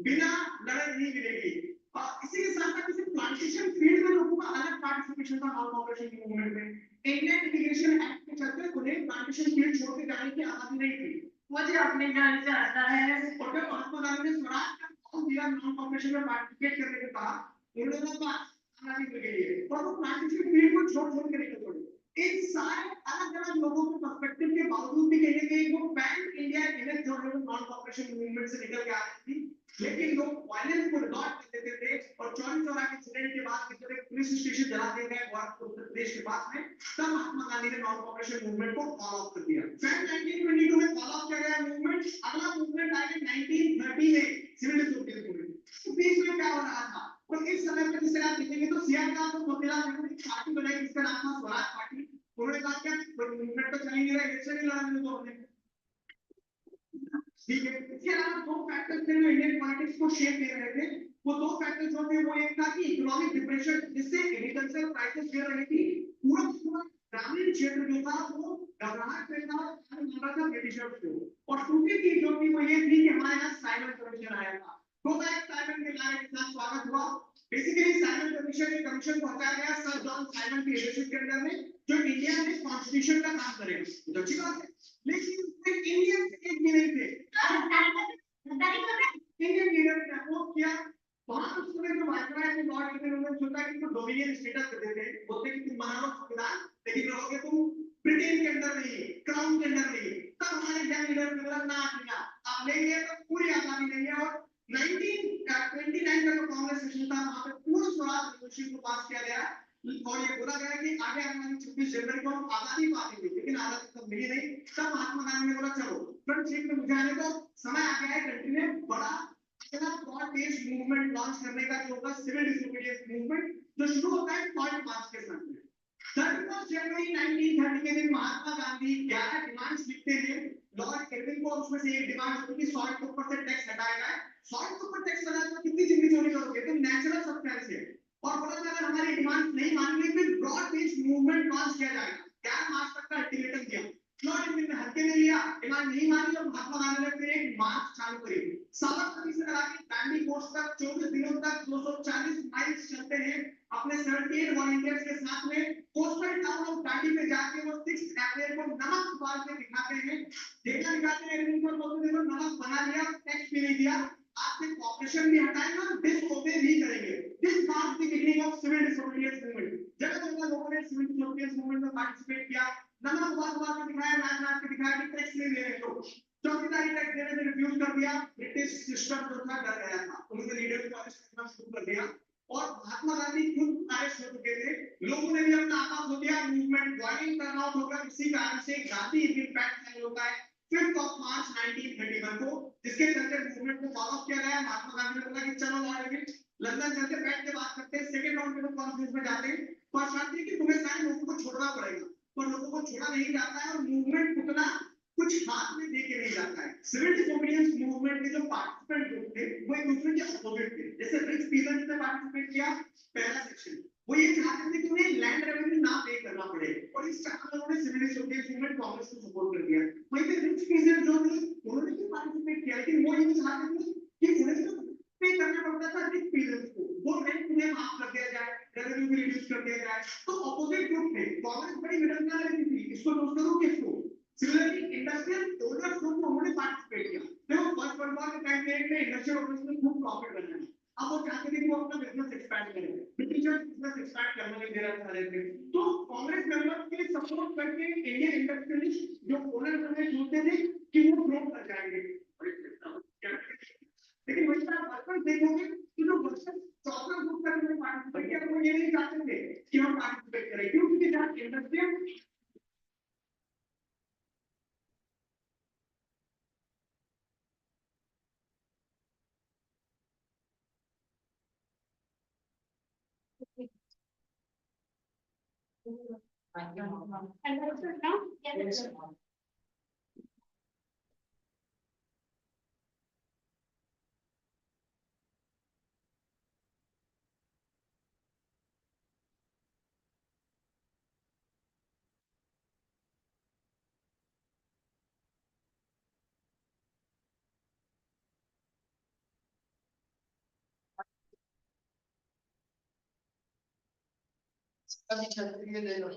बिना लड़े नहीं मिलेगी। और इसी के साथ साथ इसे प्लांटेशन फील्ड में लोगों का अलग पार्टिसिपेशन था नॉन कॉपरेशन मूवमेंट में। इंडियन इंटीग्रेशन एक्ट के चलते उन्हें प्लांटेशन फील्ड छोड़ के जाने की आजादी नहीं थी। मुझे अपने जान से आता है, और जब महात्मा गांधी ने स्वराज का कॉल दिया नॉन कॉपरेशन में पार्टिसिपेट करने को कहा, उन लोगों को आजादी मिल गई है, और वो प्लांटेशन फील्ड को छोड़ छोड़ के निकल पड़े। इन सारे अलग अलग लोगों के पर्सपेक्टिव के बावजूद भी कहीं ना कहीं वो पैन इंडिया इमेज जो लोग नॉन कॉपरेशन मूवमेंट से निकल के आ रही थी, लेकिन लोग वायलेंस को रिकॉर्ड कर देते थे, और चौरी चौरा के इंसिडेंट के बाद कितने पुलिस स्टेशन जला दिए गए गोरखपुर उत्तर प्रदेश के पास में, तब महात्मा गांधी ने नॉन कॉपरेशन मूवमेंट को फॉलो अप कर दिया। फिर 1922 में फॉलो अप किया गया मूवमेंट। अगला मूवमेंट आया 1930 में सिविल डिसोबीडियंस मूवमेंट। तो बीच में क्या हो रहा था, तो इस समय पर जिसे आप देखेंगे तो सीआर का तो मोतीलाल नेहरू ने पार्टी बनाई जिसका नाम था स्वराज पार्टी। उन्होंने कहा क्या मूवमेंट तो चल ही नहीं रहा, इलेक्शन ही लड़ा नहीं, तो हमने ठीक है। इसके अलावा दो फैक्टर्स थे जो इंडियन पॉलिटिक्स को शेप दे रहे थे। वो दो फैक्टर जो थे वो एक था कि इकोनॉमिक डिप्रेशन, जिससे एग्रीकल्चर क्राइसिस गिर रही थी, पूरा पूरा ग्रामीण क्षेत्र जो था वो घबराहट में था, मार रहा था ब्रिटिशर्स को। और दूसरी चीज जो थी वो ये थी कि हमारे यहाँ साइमन कमीशन आया था। तो मैं साइमन के नारे के साथ स्वागत हुआ। बेसिकली साइमन कमीशन एक कमीशन पहुंचाया गया सर जॉन साइमन की लीडरशिप के अंडर में, जो इंडिया में कॉन्स्टिट्यूशन का काम करेगा। तो अच्छी बात है, लेकिन उसमें इंडियन एक भी नहीं थे। इंडियन लीडर ने अपोज किया। वहां उस समय जो वायसराय थे लॉर्ड इरविन, उन्होंने सोचा कि तुम डोमिनियन स्टेटस दे देते हैं, बोलते कि तुम बना लो संविधान, लेकिन रहोगे तुम ब्रिटेन के अंदर नहीं, क्राउन के अंदर नहीं। तब हमारे जन लीडर ने बोला ना किया, आप लेंगे तो पूरी आजादी लेंगे। और 1929 का जो कांग्रेस सेशन था वहां पे पूर्ण स्वराज रेजोल्यूशन को पास किया गया, और ये बोला गया कि आगे आने वाली 26 जनवरी को हम आजादी पाएंगे, लेकिन आजादी तब मिली नहीं। तब महात्मा गांधी ने बोला चलो फ्रंट सीट में मुझे आने दो, समय आ गया है कंट्री में बड़ा अगला ब्रॉड बेस्ड मूवमेंट लॉन्च करने का, जो होगा सिविल डिसोबीडियंस मूवमेंट, जो शुरू होता है पॉइंट मार्च के साथ में। 31 जनवरी 1930 के दिन महात्मा गांधी 11 डिमांड्स लिखते हैं लॉर्ड इरविन को। उसमें से एक डिमांड होती है कि सॉल्ट के ऊपर से टैक्स हटाया जाए। सॉल्ट के ऊपर टैक्स लगाए तो कितनी जिंदगी चोरी करोगे तुम, नेचुरल सब्सटेंस है। और बोला अगर हमारी डिमांड नहीं मानेंगे फिर ब्रॉड बेस्ड मूवमेंट लॉन्च किया जाएगा। 11 मार्च तक का अल्टीमेटम दिया, लॉर्ड इरविन ने हल्के में लिया, डिमांड नहीं मानी, और महात्मा गांधी ने फिर एक मार्च चालू करी। साबरमती से लगा के दांडी कोस्ट तक 24 दिनों तक 240 माइल्स चलते हैं अपने 78 वॉलंटियर्स के साथ में। कोस्टल टाउन ऑफ दांडी पे जाके वो 6 अप्रैल को नमक उबाल के दिखाते हैं, देखा दिखाते हैं इरविन को, बोलते देखो नमक बना लिया, टैक्स भी नहीं दिया, आपसे कॉपरेशन भी हटाएंगे और डिसओबे भी करेंगे। This marks the beginning of civil disobedience movement. जगह जगह लोगों ने सिविल डिसोबीडियंस मूवमेंट में पार्टिसिपेट किया, नमक उबाल उबाल के दिखाया, नाच नाच के दिखाया कि टैक्स नहीं दे रहे लोग। चौकीदारी टैक्स देने से रिफ्यूज कर दिया। ब्रिटिश सिस्टम जो था डर गया था, उन्होंने लीडर को अरेस्ट करना शुरू कर दिया, और महात्मा गांधी खुद अरेस्ट हो चुके थे। लोगों ने भी अपना आगाज हो दिया, मूवमेंट वायलेंट टर्नआउट होगा। इसी कारण से गांधी इरविन पैक्ट साइन होता है 5 मार्च 1931 को, जिसके चलते मूवमेंट को फॉलो किया गया। महात्मा गांधी ने बोला कि चलो लॉर्ड इरविन लंदन चलते बैठ के बात करते हैं, सेकंड राउंड में कॉन्फ्रेंस में जाते हैं, पर शर्त है कि तुम्हें सारे लोगों को छोड़ना पड़ेगा। पर लोगों को छोड़ा नहीं जाता है, और मूवमेंट उतना कुछ हाथ में देके नहीं जाता है। सिविल डिसोबीडियंस मूवमेंट के जो पार्टिसिपेंट ग्रुप थे वो एक दूसरे के अपोजिट थे। जैसे रिच पीजेंट्स ने पार्टिसिपेट किया, पहला सेक्शन वो ये चाहते थे कि उन्हें लैंड रेवेन्यू ना पे करना पड़े, और इस चक्कर में उन्होंने सिविल डिसोबीडियंस मूवमेंट कांग्रेस को सपोर्ट कर दिया। वहीं पे रिच पीजेंट जो थे उन्होंने भी पार्टिसिपेट किया, लेकिन वो ये चाहते थे कि उन्हें तो पे करना पड़ता था रिच पीजेंट्स को, वो रेंट उन्हें माफ कर दिया जाए, रेवेन्यू भी रिड्यूस कर दिया जाए। तो अपोजिट ग्रुप थे, कांग्रेस बड़ी मिडिल क्लास रहती थी, इसको दोस्त करो किसको। सिमिलरली इंडस्ट्रियल ओनर्स ग्रुप में उन्होंने पार्टिसिपेट किया। देखो फर्स्ट वर्ल्ड वॉर के टाइम पे इंडस्ट्रियल ओनर्स ने खूब प्रॉफिट बनाया, अब वो चाहते थे कि वो अपना बिजनेस एक्सपैंड करें, ब्रिटिशर्स बिजनेस एक्सपैंड करने नहीं दे रहे थे। तो कांग्रेस मेंबर्स के सपोर्ट करके इंडियन इंडस्ट्रियलिस्ट जो ओनर बनने चाहते थे कि वो ग्रो कर जाएंगे। लेकिन वही आप वर्कर्स देखोगे कि जो वर्कर्स चौथा ग्रुप का जो पार्टिसिपेट किया वो ये नहीं चाहते थे कि हम पार्टिसिपेट करें, क्योंकि जहां इंडस्ट्रियल Understood now? Yes. अभी छतरी दे दो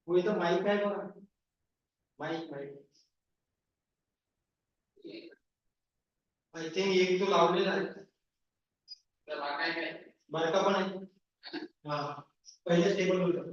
वही तो माइक आहे बघा माइक माइक आय थिंक एक तो लावलेला आहे त्याला काय काय बरका पण आहे हा पहिले टेबल होतं